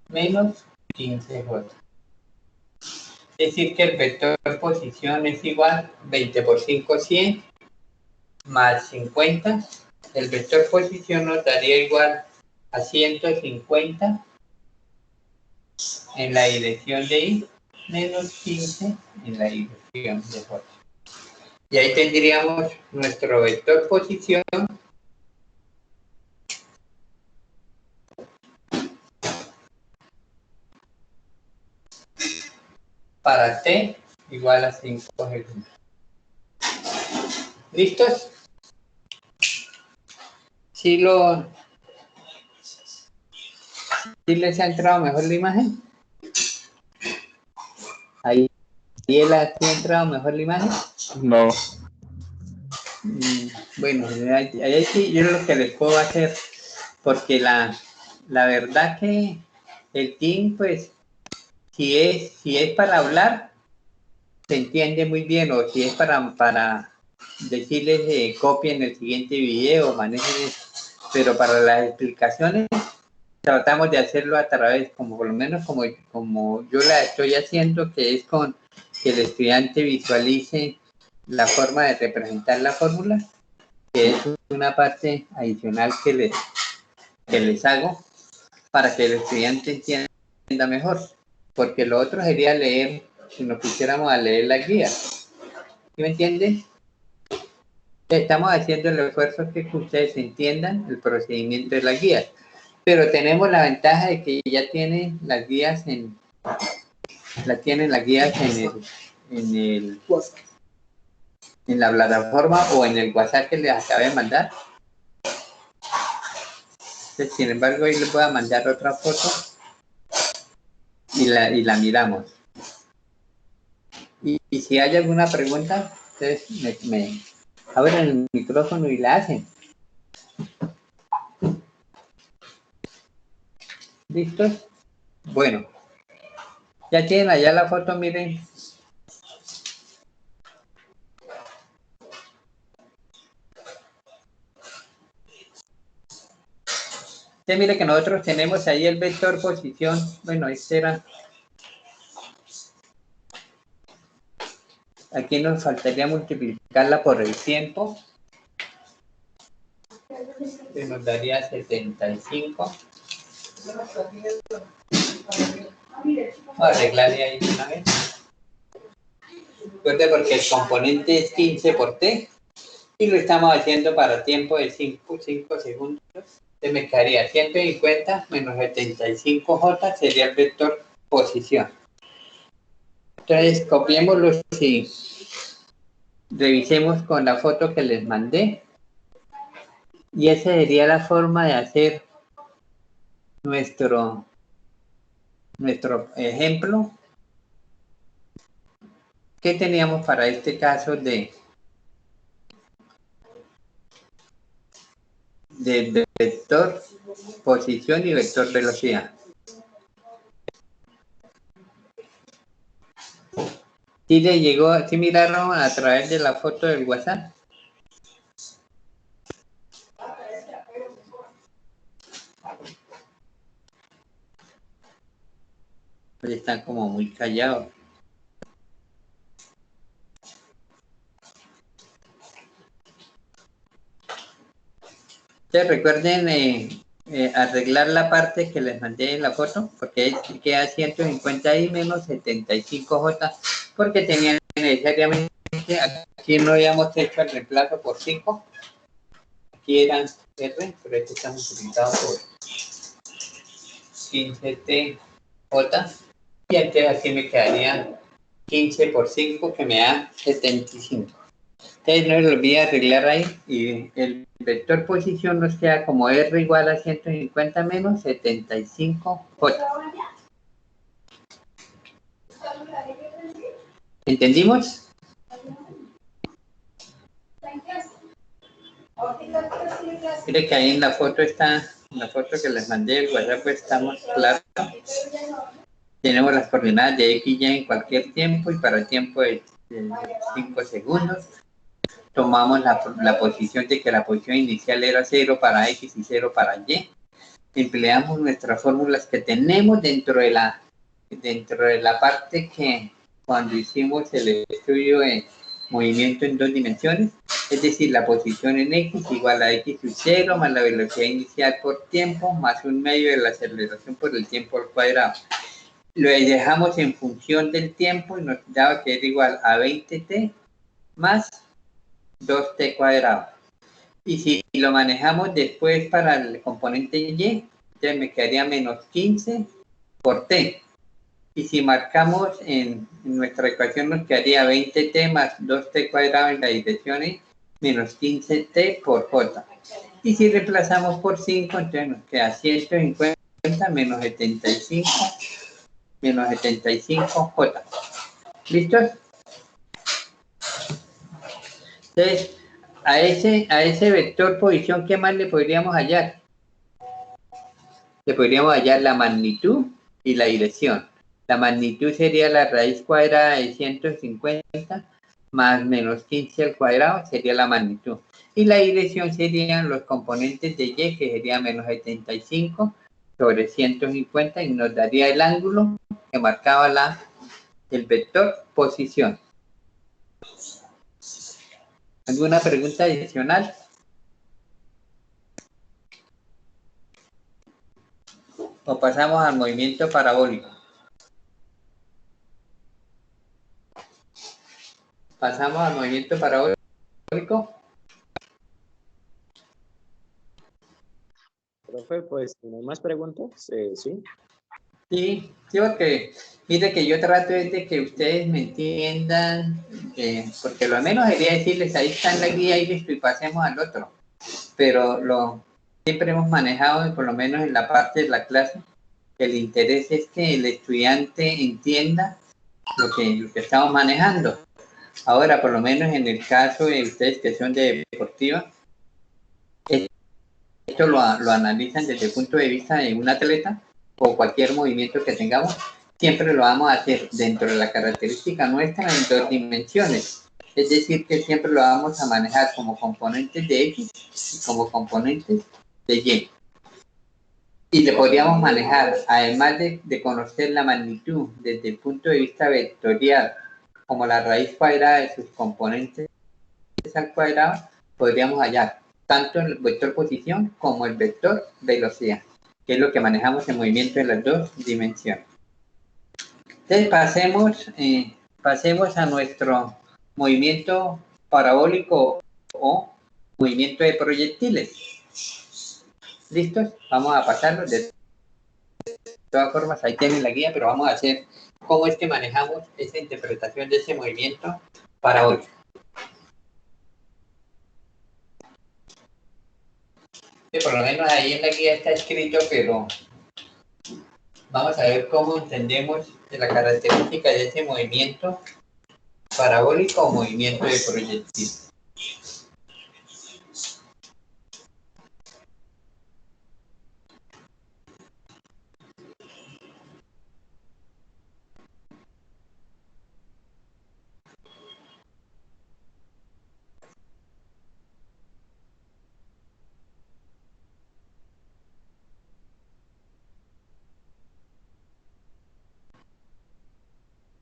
menos 15j. Es decir, que el vector posición es igual 20 por 5, 100, más 50. El vector posición nos daría igual a 150 en la dirección de y, menos 15 en la dirección de j. Y ahí tendríamos nuestro vector posición para t igual a 5 segundos. ¿Listos? ¿Sí les ha entrado mejor la imagen? Ahí les ha entrado mejor la imagen.
No.
Bueno, ahí sí yo lo que les puedo hacer, porque la verdad que el team, pues, si es para hablar, se entiende muy bien, o si es para decirles copien el siguiente video, manejen, pero para las explicaciones tratamos de hacerlo a través, como por lo menos como yo la estoy haciendo, que es con que el estudiante visualice la forma de representar la fórmula, que es una parte adicional que les hago para que el estudiante entienda mejor, porque lo otro sería leer, si nos pusiéramos a leer la guía. ¿Sí me entienden? Estamos haciendo el esfuerzo que ustedes entiendan el procedimiento de la guía, pero tenemos la ventaja de que ya tienen las guías en la plataforma o en el WhatsApp que les acabé de mandar. Entonces, sin embargo, ahí les voy a mandar otra foto y la miramos. Y si hay alguna pregunta, ustedes me abren el micrófono y la hacen. ¿Listos? Bueno, ya tienen allá la foto, miren. Usted mire que nosotros tenemos ahí el vector posición. Bueno, este era. Aquí nos faltaría multiplicarla por el tiempo. Que nos daría 75. Vamos a arreglarle ahí una vez. Recuerde porque el componente es 15 por t y lo estamos haciendo para tiempo de 5 segundos. Entonces me quedaría 150 menos 75j sería el vector posición. Entonces copiémoslo y revisemos con la foto que les mandé. Y esa sería la forma de hacer nuestro ejemplo. ¿Qué teníamos para este caso de vector posición y vector velocidad? ¿Sí le llegó, sí miraron a través de la foto del WhatsApp? Pues están como muy callados. Entonces recuerden arreglar la parte que les mandé en la foto, porque queda 150 y menos 75j, porque tenían necesariamente, aquí no habíamos hecho el reemplazo por 5, aquí eran R, pero este está multiplicado por 15tj, y entonces así me quedaría 15 por 5, que me da 75. Entonces no se olvide arreglar ahí, y el vector posición nos queda como R igual a 150 menos 75j. ¿Entendimos? Mire que ahí en la foto está, en la foto que les mandé el WhatsApp, pues estamos claros. Tenemos las coordenadas de X y Y en cualquier tiempo, y para el tiempo de 5 segundos. Tomamos la posición de que la posición inicial era 0 para X y 0 para Y. Empleamos nuestras fórmulas que tenemos dentro de la parte que cuando hicimos el estudio de movimiento en 2 dimensiones, es decir, la posición en X igual a X sub 0 más la velocidad inicial por tiempo más un medio de la aceleración por el tiempo al cuadrado. Lo dejamos en función del tiempo y nos daba que era igual a 20t más 2t cuadrado. Y si lo manejamos después para el componente Y, entonces me quedaría menos 15 por t. Y si marcamos en nuestra ecuación, nos quedaría 20t más 2t cuadrado en la dirección Y, menos 15t por j. Y si reemplazamos por 5, entonces nos queda 150 menos 75 menos 75j. ¿Listos? Entonces, a ese vector posición, ¿qué más le podríamos hallar? Le podríamos hallar la magnitud y la dirección. La magnitud sería la raíz cuadrada de 150 más menos 15 al cuadrado sería la magnitud. Y la dirección serían los componentes de y, que sería menos 75 sobre 150 y nos daría el ángulo que marcaba el vector posición. ¿Alguna pregunta adicional? O pasamos al movimiento parabólico. Pasamos al movimiento parabólico.
Profe, pues, si no hay más preguntas, sí.
Sí, porque mire que yo trato de que ustedes me entiendan, porque lo menos sería decirles, ahí está en la guía y listo, y pasemos al otro. Pero siempre hemos manejado, por lo menos en la parte de la clase, el interés es que el estudiante entienda lo que estamos manejando. Ahora, por lo menos en el caso de ustedes que son de deportiva, esto lo analizan desde el punto de vista de un atleta o cualquier movimiento que tengamos, siempre lo vamos a hacer dentro de la característica nuestra en 2 dimensiones. Es decir, que siempre lo vamos a manejar como componentes de X y como componentes de Y. Y le podríamos manejar, además de conocer la magnitud desde el punto de vista vectorial, como la raíz cuadrada de sus componentes al cuadrado, podríamos hallar tanto el vector posición como el vector velocidad, que es lo que manejamos en movimiento en las 2 dimensiones. Entonces pasemos a nuestro movimiento parabólico o movimiento de proyectiles. ¿Listos? Vamos a pasarlo. De todas formas, ahí tienen la guía, pero vamos a hacer cómo es que manejamos esa interpretación de ese movimiento parabólico. Por lo menos ahí en la guía está escrito, pero vamos a ver cómo entendemos la característica de ese movimiento parabólico o movimiento de proyectil.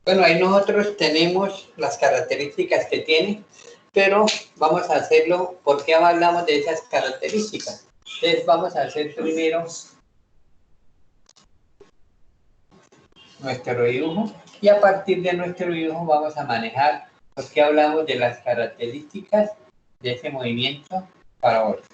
Bueno, ahí nosotros tenemos las características que tiene, pero vamos a hacerlo, ¿por qué hablamos de esas características? Entonces vamos a hacer primero nuestro dibujo y a partir de nuestro dibujo vamos a manejar por qué hablamos de las características de ese movimiento parabólico.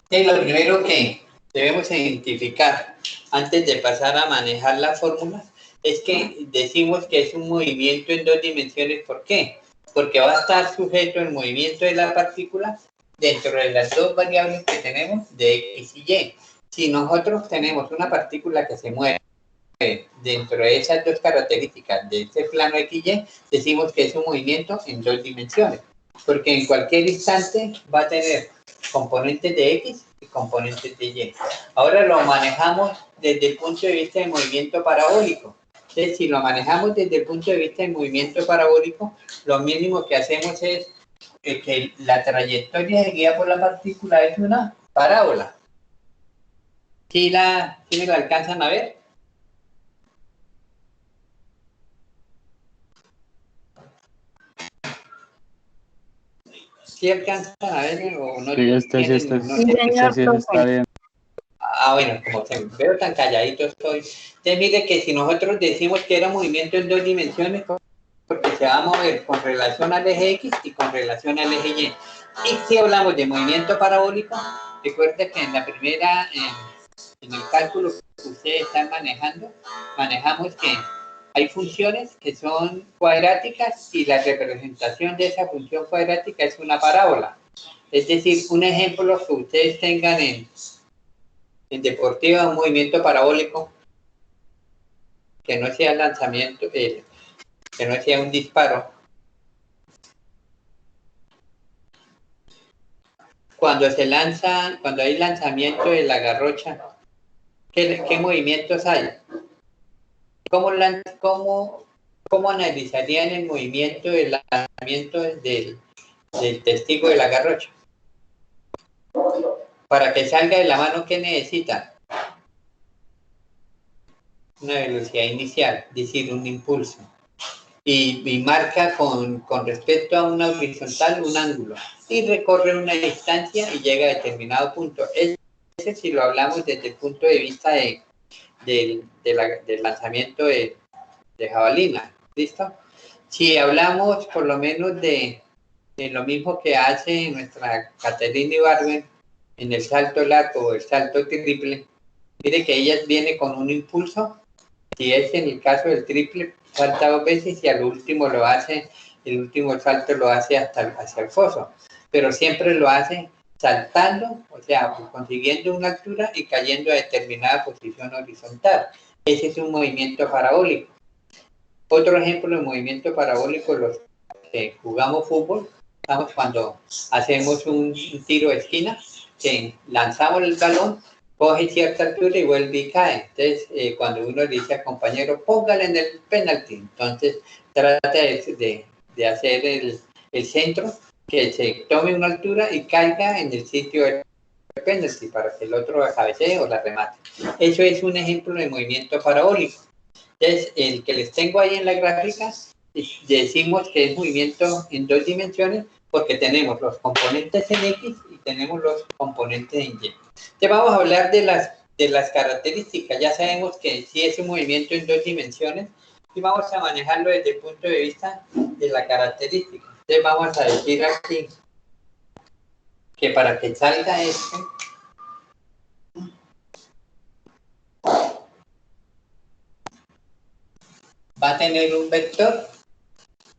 Entonces, lo primero que debemos identificar antes de pasar a manejar la fórmula es que decimos que es un movimiento en 2 dimensiones. ¿Por qué? Porque va a estar sujeto el movimiento de la partícula dentro de las 2 variables que tenemos de X y Y. Si nosotros tenemos una partícula que se mueve dentro de esas 2 características de ese plano X y Y, decimos que es un movimiento en 2 dimensiones, porque en cualquier instante va a tener componentes de X y componentes de Y. Ahora lo manejamos desde el punto de vista del movimiento parabólico. Entonces, si lo manejamos desde el punto de vista del movimiento parabólico, lo mínimo que hacemos es que la trayectoria seguida por la partícula es una parábola. ¿Sí me lo alcanzan a ver? ¿Sí alcanzan a ver o no?
Sí, este sí está bien.
Bueno, como que veo tan calladito estoy. Entonces, mire que si nosotros decimos que era movimiento en 2 dimensiones, porque se va a mover con relación al eje X y con relación al eje Y. Y si hablamos de movimiento parabólico, recuerda que en la primera, en el cálculo que ustedes están manejando, manejamos que hay funciones que son cuadráticas y la representación de esa función cuadrática es una parábola. Es decir, un ejemplo que ustedes tengan en deportiva, un movimiento parabólico que no sea lanzamiento, que no sea un disparo. Cuando hay lanzamiento de la garrocha, ¿qué movimientos hay? ¿Cómo analizarían el movimiento del lanzamiento del testigo de la garrocha? Para que salga de la mano, ¿qué necesita? Una velocidad inicial, es decir, un impulso. Y marca con respecto a una horizontal un ángulo. Y recorre una distancia y llega a determinado punto. Ese si lo hablamos desde el punto de vista del lanzamiento de jabalina. ¿Listo? Si hablamos por lo menos de lo mismo que hace nuestra Caterina Ibargüen en el salto largo o el salto triple, mire que ella viene con un impulso. Si es en el caso del triple, salta 2 veces y al último el último salto lo hace hacia el foso, pero siempre lo hace saltando, o sea, consiguiendo una altura y cayendo a determinada posición horizontal. Ese es un movimiento parabólico. Otro ejemplo de movimiento parabólico, los que jugamos fútbol, estamos cuando hacemos un tiro de esquina, que lanzamos el balón, coge cierta altura y vuelve y cae. Entonces, cuando uno le dice al compañero, póngale en el penalti, entonces trata de hacer el centro, que se tome una altura y caiga en el sitio del penalti para que el otro la cabecee o la remate. Eso es un ejemplo de movimiento parabólico. Entonces, el que les tengo ahí en la gráfica, decimos que es movimiento en 2 dimensiones porque tenemos los componentes en X y tenemos los componentes en Y. Entonces vamos a hablar de las características. Ya sabemos que sí es un movimiento en 2 dimensiones y vamos a manejarlo desde el punto de vista de la característica. Entonces vamos a decir aquí que para que salga va a tener un vector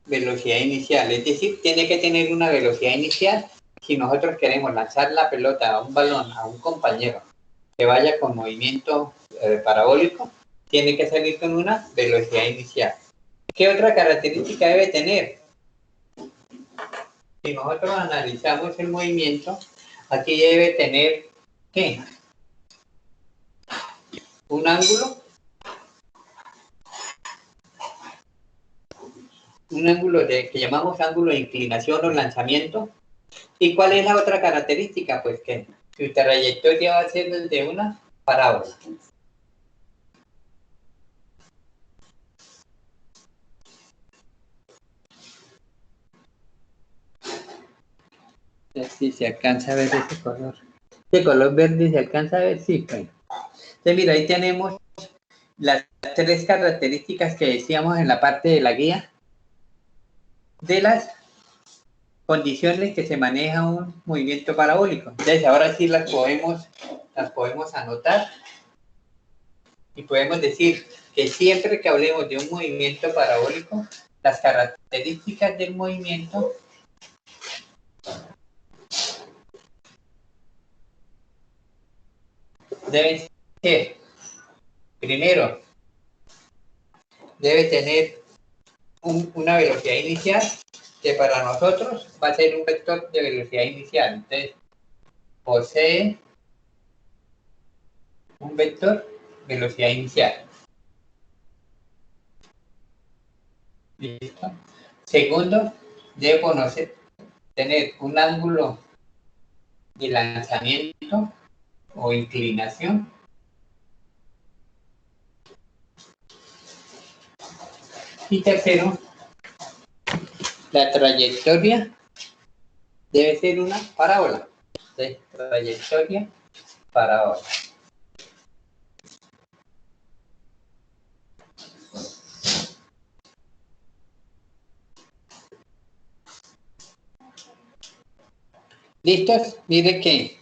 velocidad inicial, es decir, tiene que tener una velocidad inicial. Si nosotros queremos lanzar la pelota a un balón, a un compañero que vaya con movimiento parabólico, tiene que salir con una velocidad inicial. ¿Qué otra característica debe tener? Si nosotros analizamos el movimiento, aquí debe tener, ¿qué? Un ángulo. Un ángulo que llamamos ángulo de inclinación o lanzamiento. ¿Y cuál es la otra característica? Pues que su trayectoria va a ser desde una parábola. Si se alcanza a ver ese color. ¿Este color verde se alcanza a ver? Sí, bueno. Entonces, mira, ahí tenemos las 3 características que decíamos en la parte de la guía de las condiciones que se maneja un movimiento parabólico. Entonces, ahora sí las podemos anotar y podemos decir que siempre que hablemos de un movimiento parabólico, las características del movimiento deben ser, primero, debe tener una velocidad inicial que para nosotros va a ser un vector de velocidad inicial. Entonces, posee un vector velocidad inicial. ¿Listo? Segundo, debe tener un ángulo de lanzamiento o inclinación. Y tercero, la trayectoria debe ser una parábola. Entonces, trayectoria, parábola. ¿Listos? Mire que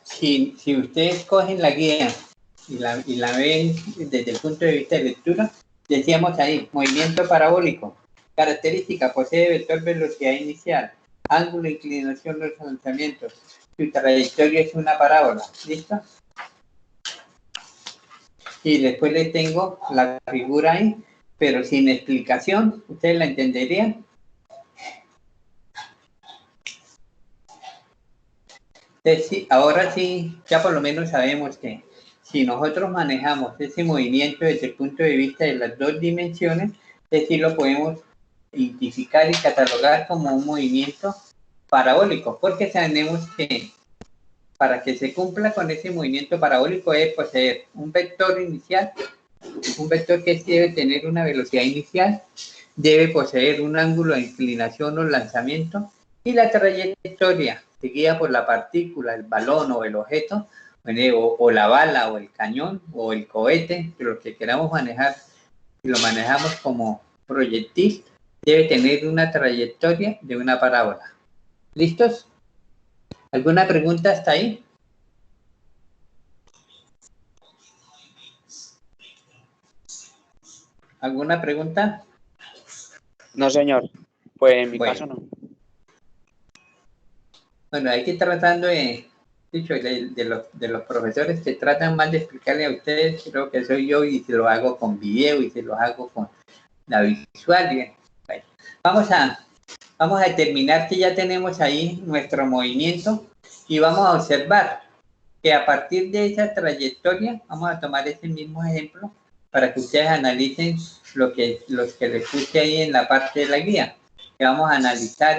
si ustedes cogen la guía y la ven desde el punto de vista de lectura, decíamos ahí, movimiento parabólico, característica, posee vector velocidad inicial, ángulo de inclinación de los lanzamientos, su trayectoria es una parábola, ¿listo? Y después les tengo la figura ahí, pero sin explicación, ¿ustedes la entenderían? Entonces, sí, ahora sí, ya por lo menos sabemos que si nosotros manejamos ese movimiento desde el punto de vista de las dos dimensiones, es decir, lo podemos identificar y catalogar como un movimiento parabólico, porque sabemos que para que se cumpla con ese movimiento parabólico debe poseer un vector inicial, un vector que debe tener una velocidad inicial, debe poseer un ángulo de inclinación o lanzamiento, y la trayectoria seguida por la partícula, el balón o el objeto, o la bala o el cañón o el cohete, lo que queramos manejar, si lo manejamos como proyectil, debe tener una trayectoria de una parábola. ¿Listos? ¿Alguna pregunta hasta ahí? ¿Alguna pregunta?
No, señor. Pues en mi
Bueno.
caso no.
Bueno, hay que ir tratando de los profesores que tratan más de explicarle a ustedes, creo que soy yo, y se lo hago con video y se lo hago con la visual. Bien. Bueno, vamos a determinar que ya tenemos ahí nuestro movimiento y vamos a observar que a partir de esa trayectoria, vamos a tomar ese mismo ejemplo para que ustedes analicen los que les puse ahí en la parte de la guía. Que vamos a analizar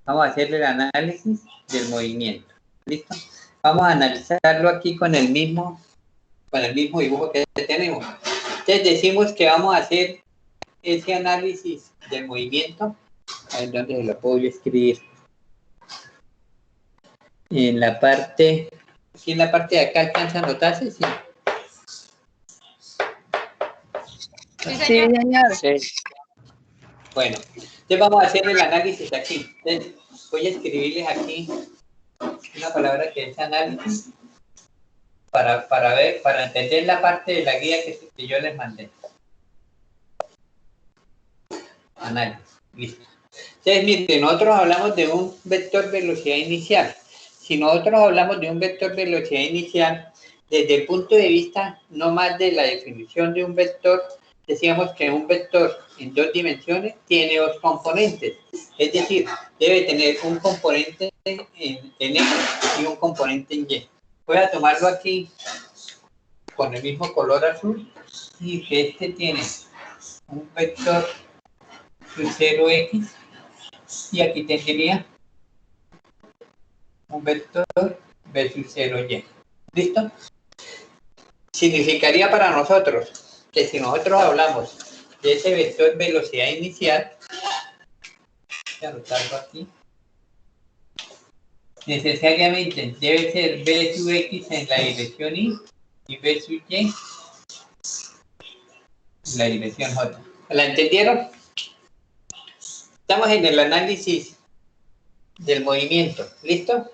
vamos a hacer el análisis del movimiento. ¿Listo? Vamos a analizarlo aquí con el mismo dibujo que tenemos. Entonces decimos que vamos a hacer ese análisis del movimiento. A ver dónde se lo puedo escribir. En la parte, aquí en la parte de acá alcanza a notarse, sí.
Sí, señor.
Sí.
Bueno, entonces vamos a hacer el análisis aquí. Entonces, voy a escribirles aquí una palabra que es análisis para entender la parte de la guía que yo les mandé. Análisis, listo. Entonces, miren, nosotros hablamos de un vector velocidad inicial. Si nosotros hablamos de un vector velocidad inicial, desde el punto de vista no más de la definición de un vector, decíamos que un vector en dos dimensiones tiene dos componentes. Es decir, debe tener un componente en X y un componente en Y. Voy a tomarlo aquí con el mismo color azul y que este tiene un vector 0x y aquí tendría un vector versus 0y. ¿Listo? Significaría para nosotros que si nosotros hablamos de ese vector velocidad inicial, voy a anotarlo aquí, necesariamente debe ser v sub x en la dirección y v sub y en la dirección j. ¿La entendieron? Estamos en el análisis del movimiento. ¿Listo?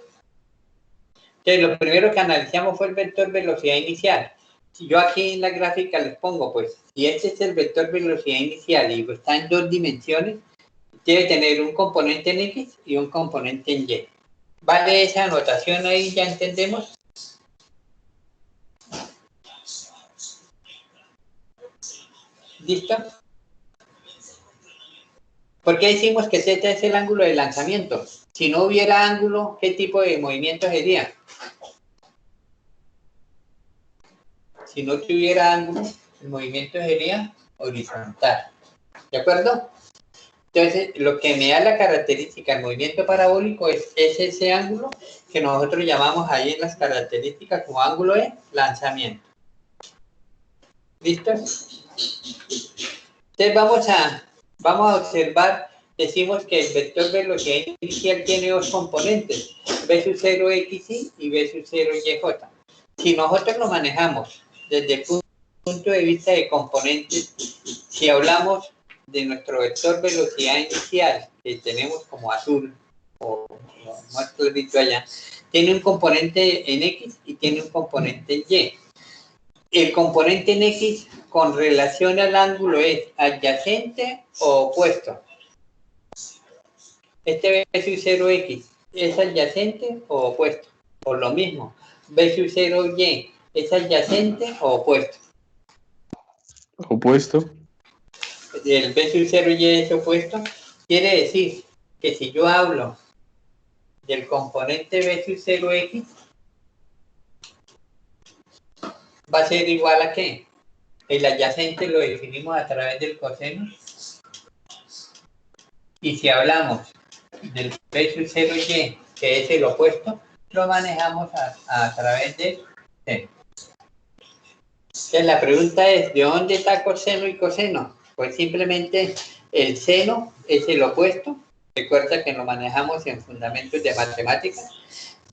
Entonces, lo primero que analizamos fue el vector velocidad inicial. Si yo aquí en la gráfica les pongo, pues, si este es el vector velocidad inicial y está en dos dimensiones, debe tener un componente en X y un componente en Y. ¿Vale esa anotación ahí? ¿Ya entendemos? ¿Listo? ¿Por qué decimos que Z es el ángulo de lanzamiento? Si no hubiera ángulo, ¿qué tipo de movimiento sería? Si no tuviera ángulo, el movimiento sería horizontal. ¿De acuerdo? Entonces, lo que me da la característica del movimiento parabólico es ese ángulo que nosotros llamamos ahí en las características como ángulo de lanzamiento. ¿Listo? Entonces, vamos a observar, decimos que el vector velocidad inicial tiene dos componentes, v sub 0xy y v sub 0yj. Si nosotros lo manejamos desde el punto de vista de componentes, si hablamos de nuestro vector velocidad inicial, que tenemos como azul, o más clarito allá, tiene un componente en X y tiene un componente en Y. El componente en X con relación al ángulo es adyacente o opuesto. Este v sub 0x es adyacente o opuesto, o lo mismo, v sub 0y es adyacente o opuesto.
Opuesto.
El v sub 0y es opuesto, quiere decir que si yo hablo del componente v sub 0x, va a ser igual a ¿qué? El adyacente lo definimos a través del coseno. Y si hablamos del B sub 0y, que es el opuesto, lo manejamos a través de seno. Entonces la pregunta es, ¿de dónde está coseno y coseno? Pues simplemente el seno es el opuesto. Recuerda que lo manejamos en fundamentos de matemáticas.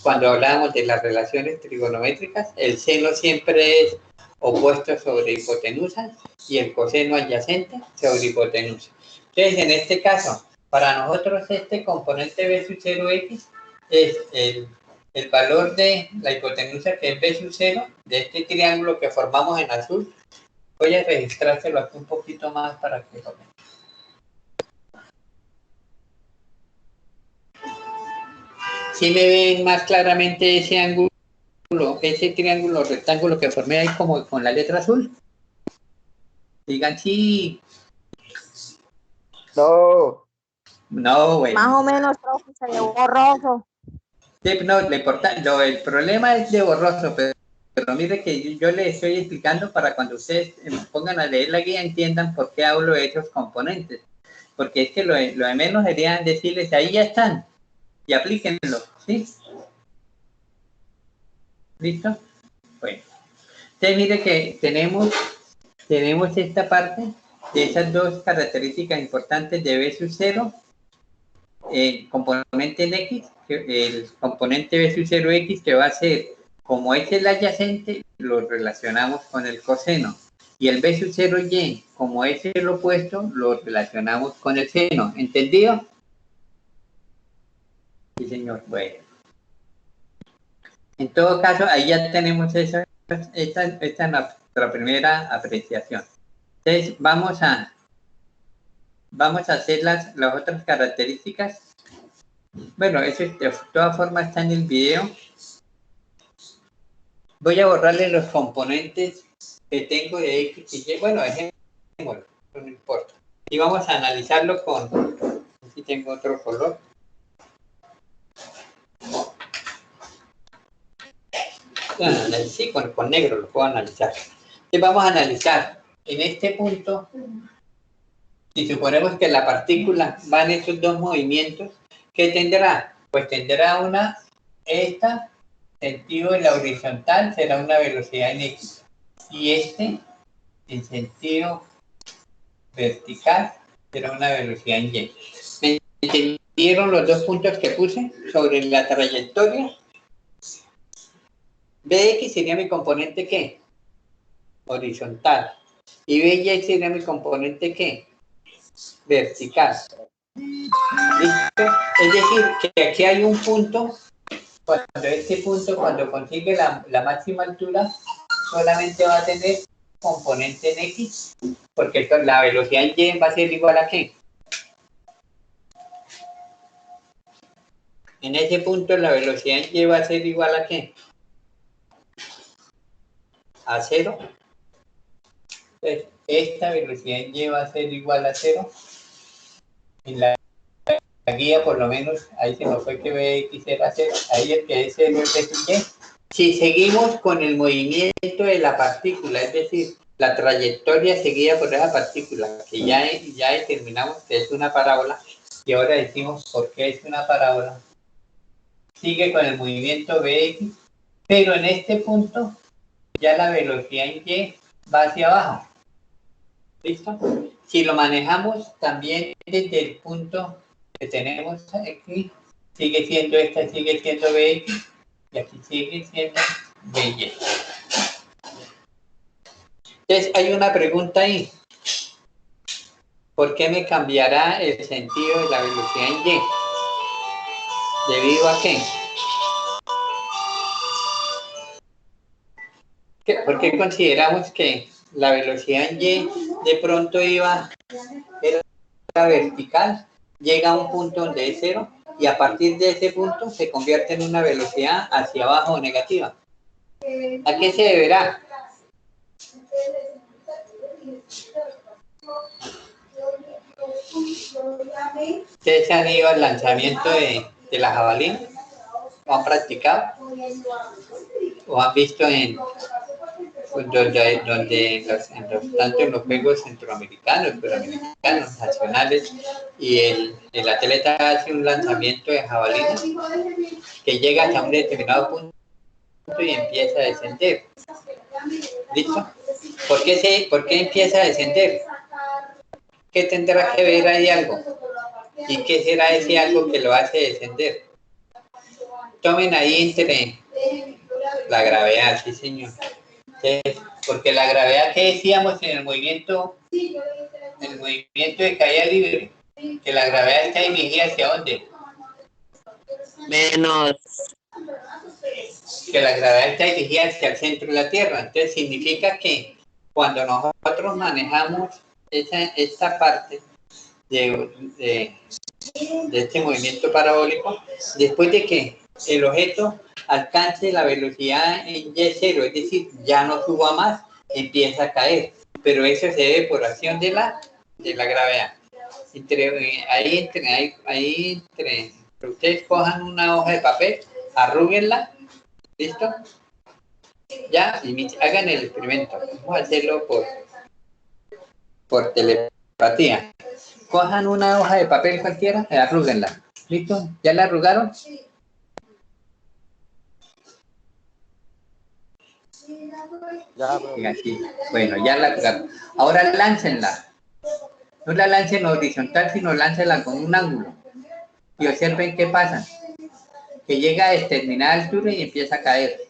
Cuando hablábamos de las relaciones trigonométricas, el seno siempre es opuesto sobre hipotenusa y el coseno adyacente sobre hipotenusa. Entonces, en este caso, para nosotros este componente B sub 0x es el valor de la hipotenusa, que es B sub 0, de este triángulo que formamos en azul. Voy a registrárselo aquí un poquito más para que lo vean. ¿Sí me ven más claramente ese ángulo, ese triángulo rectángulo que formé ahí como con la letra azul? Digan sí.
No.
No, bueno.
Más o menos, profe, se ve borroso.
Sí, no, el problema es de borroso, pero mire que yo les estoy explicando para cuando ustedes pongan a leer la guía entiendan por qué hablo de esos componentes. Porque es que lo de menos sería decirles, ahí ya están, y aplíquenlo, ¿sí? ¿Listo? Bueno. Entonces mire que tenemos esta parte de esas dos características importantes de B sub 0, el componente en X, el componente B sub 0x, que va a ser, como es el adyacente, lo relacionamos con el coseno. Y el B sub 0y, como es el opuesto, lo relacionamos con el seno. ¿Entendido? Sí, señor. Bueno. En todo caso, ahí ya tenemos esta es nuestra primera apreciación. Entonces, vamos a hacer las otras características. Bueno, eso de todas formas está en el video. Voy a borrarle los componentes que tengo de X y Y. Bueno, dejémoslo, no importa. Y vamos a analizarlo con, si tengo otro color. Sí, con negro lo puedo analizar. Entonces vamos a analizar en este punto, si suponemos que la partícula va en esos dos movimientos, ¿qué tendrá? Pues tendrá esta sentido en la horizontal será una velocidad en X y este en sentido vertical será una velocidad en Y. ¿Me entendieron los dos puntos que puse sobre la trayectoria? Bx sería mi componente ¿qué? Horizontal. Y By sería mi componente ¿qué? Vertical. ¿Listo? Es decir, que aquí hay un punto, cuando consigue la máxima altura, solamente va a tener componente en X, porque la velocidad en Y va a ser igual a ¿qué? En ese punto la velocidad en Y va a ser igual a ¿qué? A 0. Entonces, esta velocidad en Y va a ser igual a 0. En la guía, por lo menos, ahí se nos fue que Bx era 0. Ahí el que es 0 es Y. Si seguimos con el movimiento de la partícula, es decir, la trayectoria seguida por esa partícula, que ya determinamos que es una parábola, y ahora decimos por qué es una parábola, sigue con el movimiento Bx, pero en este punto ya la velocidad en Y va hacia abajo. ¿Listo? Si lo manejamos también desde el punto que tenemos aquí, sigue siendo Bx y aquí sigue siendo By. Entonces hay una pregunta ahí. ¿Por qué me cambiará el sentido de la velocidad en Y? ¿Debido a qué? ¿Por qué consideramos que la velocidad en Y de pronto era vertical, llega a un punto donde es 0 y a partir de ese punto se convierte en una velocidad hacia abajo o negativa? ¿A qué se deberá? ¿Ustedes han ido al lanzamiento de la jabalina? ¿O han practicado? ¿O han visto en tanto en los juegos centroamericanos, suramericanos, nacionales, y el atleta hace un lanzamiento de jabalina que llega hasta un determinado punto y empieza a descender. ¿Listo? ¿Por qué empieza a descender? ¿Qué tendrá que ver ahí algo? ¿Y qué será ese algo que lo hace descender? Tomen ahí entre la gravedad, sí señor. Porque la gravedad que decíamos en el movimiento de caída libre, que la gravedad está dirigida hacia dónde?
Menos.
Que la gravedad está dirigida hacia el centro de la Tierra. Entonces significa que cuando nosotros manejamos esta parte de este movimiento parabólico, después de que el objeto alcance la velocidad en Y0, es decir, ya no suba más, empieza a caer, pero eso se debe por acción de la gravedad. Ahí ustedes cojan una hoja de papel, arrúguenla, ¿listo? Ya, y hagan el experimento. Vamos a hacerlo por telepatía. Cojan una hoja de papel cualquiera y arrúguenla. ¿Listo? ¿Ya la arrugaron?
Ya,
Aquí. Bueno, ya la arrugaron. Ahora láncenla. No la lancen horizontal, sino láncenla con un ángulo. Y observen qué pasa. Que llega a determinada altura y empieza a caer.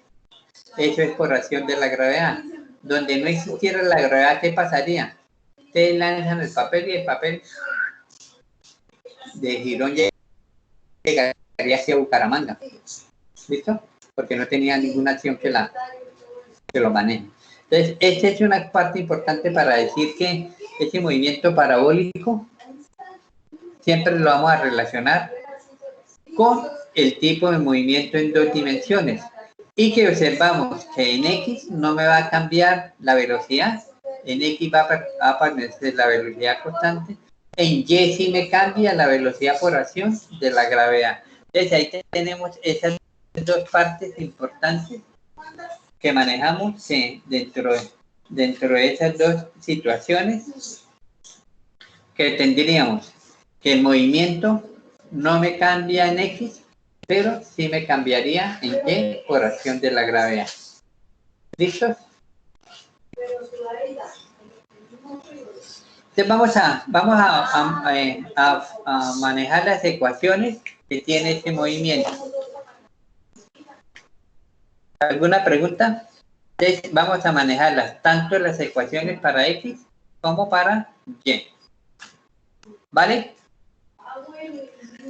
Eso es por acción de la gravedad. Donde no existiera la gravedad, ¿qué pasaría? Ustedes lanzan el papel y el papel de Girón llegaría hacia Bucaramanga. ¿Listo? Porque no tenía ninguna acción que lo maneje. Entonces, esta es una parte importante para decir que ese movimiento parabólico siempre lo vamos a relacionar con el tipo de movimiento en dos dimensiones. Y que observamos que en X no me va a cambiar la velocidad, en X va a permanecer la velocidad constante, en Y sí me cambia la velocidad por acción de la gravedad. Entonces ahí tenemos esas dos partes importantes que manejamos dentro de esas dos situaciones, que tendríamos que el movimiento no me cambia en X, pero sí me cambiaría en Y por acción de la gravedad. ¿Listos? Entonces vamos a manejar las ecuaciones que tiene este movimiento. ¿Alguna pregunta? Entonces vamos a manejarlas, tanto las ecuaciones para X como para Y. ¿Vale?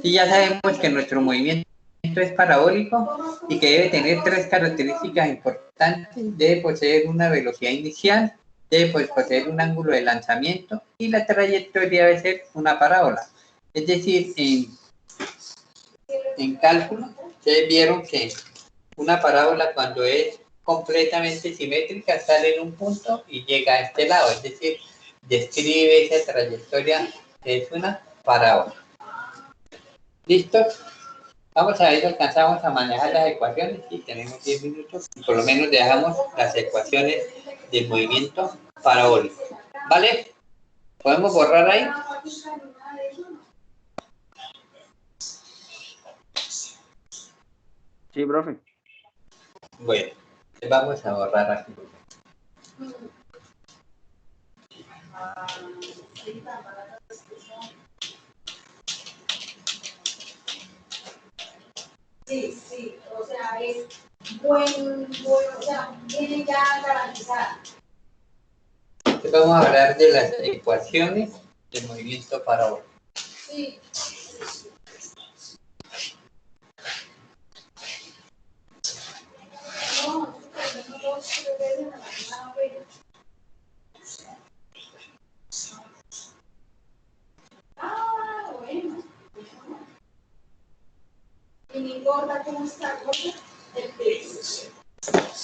Y ya sabemos que nuestro movimiento es parabólico y que debe tener tres características importantes. Debe poseer una velocidad inicial, debe poseer un ángulo de lanzamiento y la trayectoria debe ser una parábola. Es decir, en cálculo, ustedes vieron que una parábola, cuando es completamente simétrica, sale en un punto y llega a este lado, es decir, describe esa trayectoria, es una parábola. ¿Listo? Vamos a ver si alcanzamos a manejar las ecuaciones y tenemos 10 minutos y por lo menos dejamos las ecuaciones del movimiento parabólico. ¿Vale? ¿Podemos borrar ahí?
Sí, profe.
Bueno, vamos a borrar aquí.
Sí, o sea, es bueno, o sea, viene ya garantizada.
Entonces vamos a hablar de las ecuaciones del movimiento parabólico.
Sí. Ah, bueno. Y no importa cómo está el peso.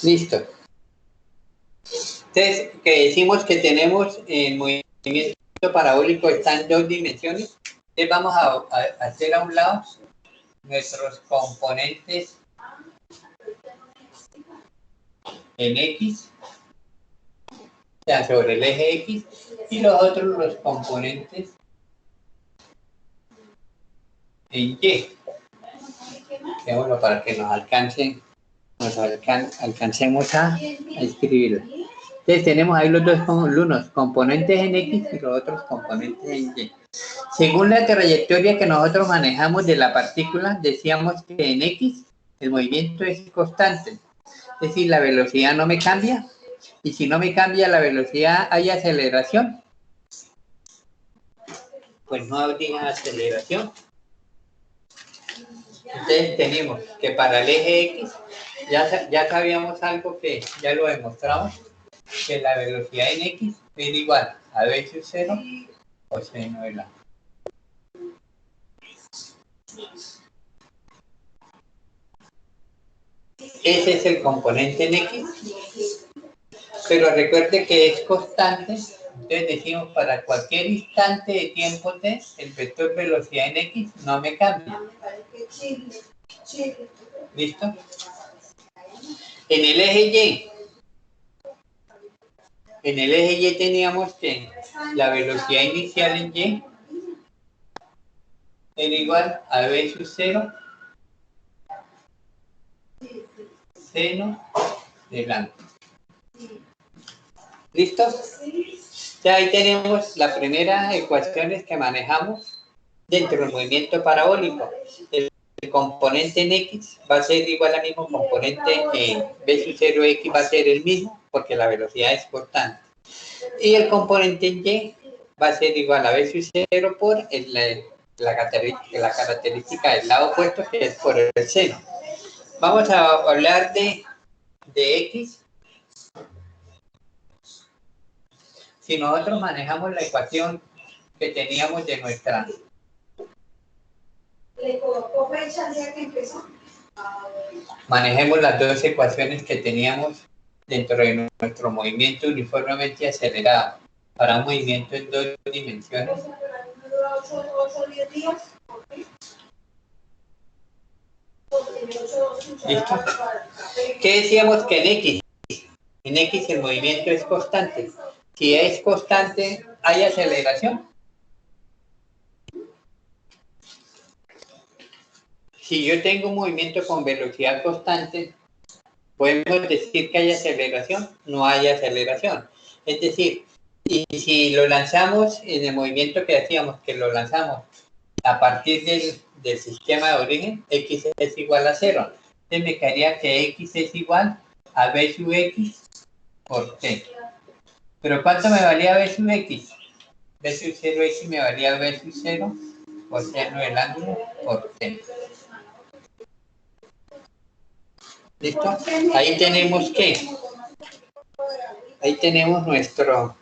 Listo. Entonces, que decimos que tenemos el movimiento parabólico está en dos dimensiones. Entonces vamos a hacer a un lado nuestros componentes en X o sea, sobre el eje X, y los otros los componentes en Y. Dejémoslo para que nos alcancemos a escribirlo. Entonces tenemos ahí los dos, unos componentes en X y los otros componentes en Y. Según la trayectoria que nosotros manejamos de la partícula, decíamos que en X el movimiento es constante. Es decir, la velocidad no me cambia. Y si no me cambia la velocidad, ¿hay aceleración? Pues no habría aceleración. Entonces tenemos que para el eje X, ya sabíamos algo que ya lo demostramos, que la velocidad en X es igual a v sub 0 o seno de la. Ese es el componente en X, pero recuerde que es constante, entonces decimos para cualquier instante de tiempo t, el vector velocidad en X no me cambia. ¿Listo? En el eje Y teníamos que la velocidad inicial en Y era igual a v sub 0 seno de blanco. ¿Listo? Ya ahí tenemos las primeras ecuaciones que manejamos dentro del movimiento parabólico. El componente en X va a ser igual al mismo componente en v sub 0x, va a ser el mismo porque la velocidad es constante. Y el componente en Y va a ser igual a v sub 0 por la característica del lado opuesto, que es por el seno. Vamos a hablar de X. Si nosotros manejamos la ecuación que teníamos de nuestra...
¿Le colocó fecha el día que empezó?
Manejemos las dos ecuaciones que teníamos dentro de nuestro movimiento uniformemente acelerado para un movimiento en dos dimensiones. ¿Listo? ¿Qué decíamos que en X? En X el movimiento es constante. Si es constante, ¿hay aceleración? Si yo tengo un movimiento con velocidad constante, ¿podemos decir que hay aceleración? No hay aceleración. Es decir, y si lo lanzamos en el movimiento que decíamos que lo lanzamos a partir del sistema de origen, X es igual a 0. Entonces me quedaría que X es igual a V sub X por T. ¿Pero cuánto me valía V sub X? V sub 0X me valía V sub 0 por seno del ángulo por T. ¿Listo? Ahí tenemos ¿qué? Ahí tenemos nuestra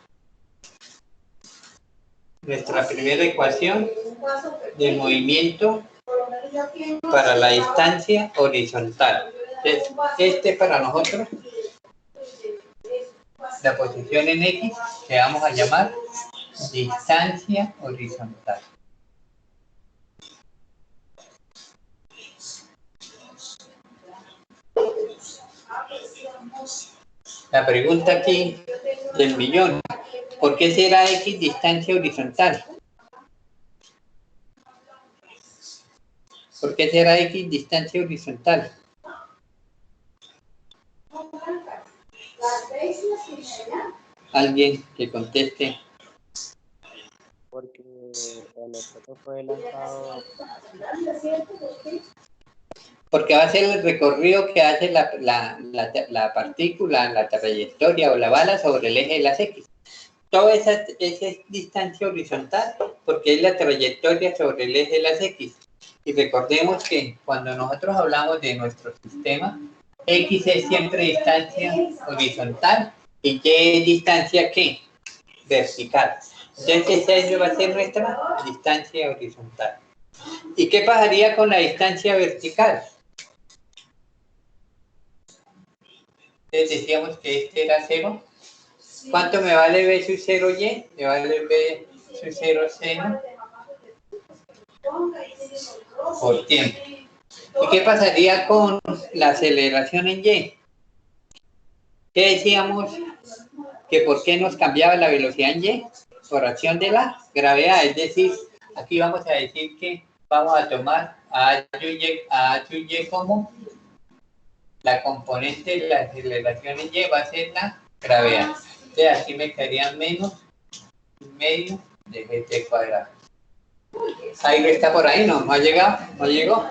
primera ecuación del movimiento para la distancia horizontal. Entonces, para nosotros, la posición en X, que vamos a llamar distancia horizontal. La pregunta aquí del millón, ¿por qué será X distancia horizontal? ¿Por qué será X distancia horizontal? Alguien que conteste.
Porque el objeto fue lanzado.
Porque va a ser el recorrido que hace la partícula, la trayectoria o la bala sobre el eje de las X. Toda esa es distancia horizontal porque es la trayectoria sobre el eje de las X. Y recordemos que cuando nosotros hablamos de nuestro sistema, X es siempre distancia horizontal y Y es distancia ¿qué? Vertical. Entonces esa va a ser nuestra distancia horizontal. ¿Y qué pasaría con la distancia vertical? Entonces decíamos que este era 0. ¿Cuánto me vale V sub 0Y? Me vale V sub 0 seno por tiempo. ¿Y qué pasaría con la aceleración en Y? ¿Qué decíamos que por qué nos cambiaba la velocidad en Y por acción de la gravedad. Es decir, aquí vamos a decir que vamos a tomar a H y Y como la componente de la aceleración en Y va a ser la gravedad. Entonces aquí me quedaría menos medio de GT cuadrado. Ahí está por ahí, ¿no? ¿No ha llegado? ¿No llegó?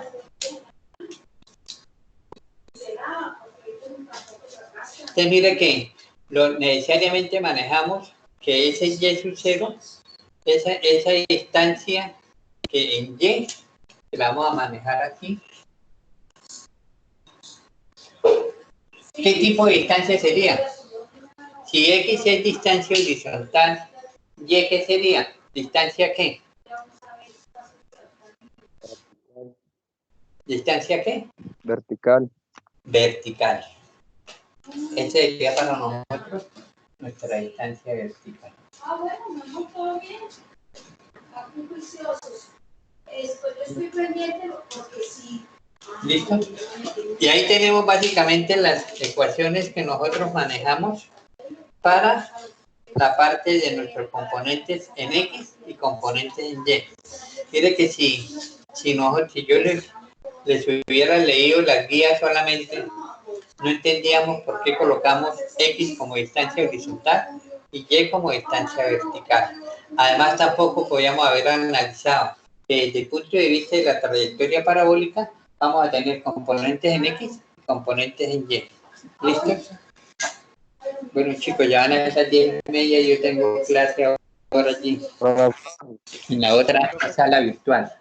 Entonces mire que necesariamente manejamos que ese Y sub 0, esa distancia que en Y, que la vamos a manejar aquí. ¿Qué tipo de distancia sería? Si X es distancia horizontal, ¿Y qué sería? ¿Distancia qué? ¿Distancia qué?
Vertical.
Vertical. Esa sería para nosotros nuestra distancia vertical.
Bueno, todo bien. Aquí juiciosos. Yo estoy pendiente porque sí.
¿Listo? Y ahí tenemos básicamente las ecuaciones que nosotros manejamos para la parte de nuestros componentes en X y componentes en Y. Quiere que si yo les hubiera leído las guías solamente, no entendíamos por qué colocamos X como distancia horizontal y Y como distancia vertical. Además, tampoco podíamos haber analizado que desde el punto de vista de la trayectoria parabólica vamos a tener componentes en X y componentes en Y. ¿Listo? Bueno, chicos, ya van a ser 10:30 y yo tengo clase ahora allí, en la otra sala virtual.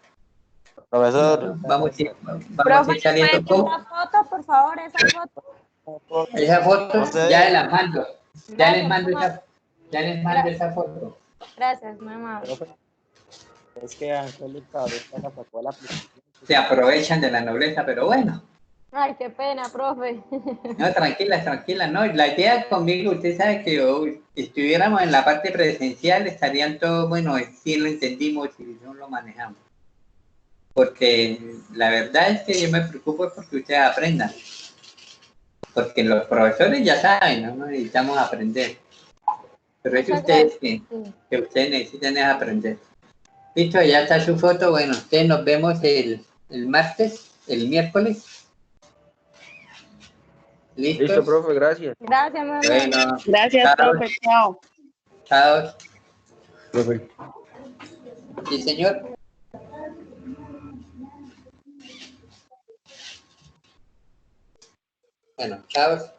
Profesor.
Vamos a ir
Profe,
saliendo
¿puede
con
una foto, por favor, esa foto?
esa foto, ya la mando. Ya les mando
Gracias.
esa foto.
Gracias, muy amable.
Es que Angélica ahorita la sacó la aplicación.
Se aprovechan de la nobleza, pero bueno.
Ay, qué pena, profe.
No, tranquila, no. La idea conmigo, usted sabe que si estuviéramos en la parte presencial, estarían todos, bueno, sí lo entendimos y no lo manejamos. Porque la verdad es que yo me preocupo porque ustedes aprendan. Porque los profesores ya saben, no necesitamos aprender. Pero es que ustedes que ustedes necesitan es aprender. Listo, ya está su foto. Bueno, ustedes nos vemos el martes, el miércoles. ¿Listo?
Listo, profe, gracias.
Gracias, muy amable.
Bueno,
Gracias, profe. Chao.
chao.
Profe.
Sí, señor. Bueno, chao.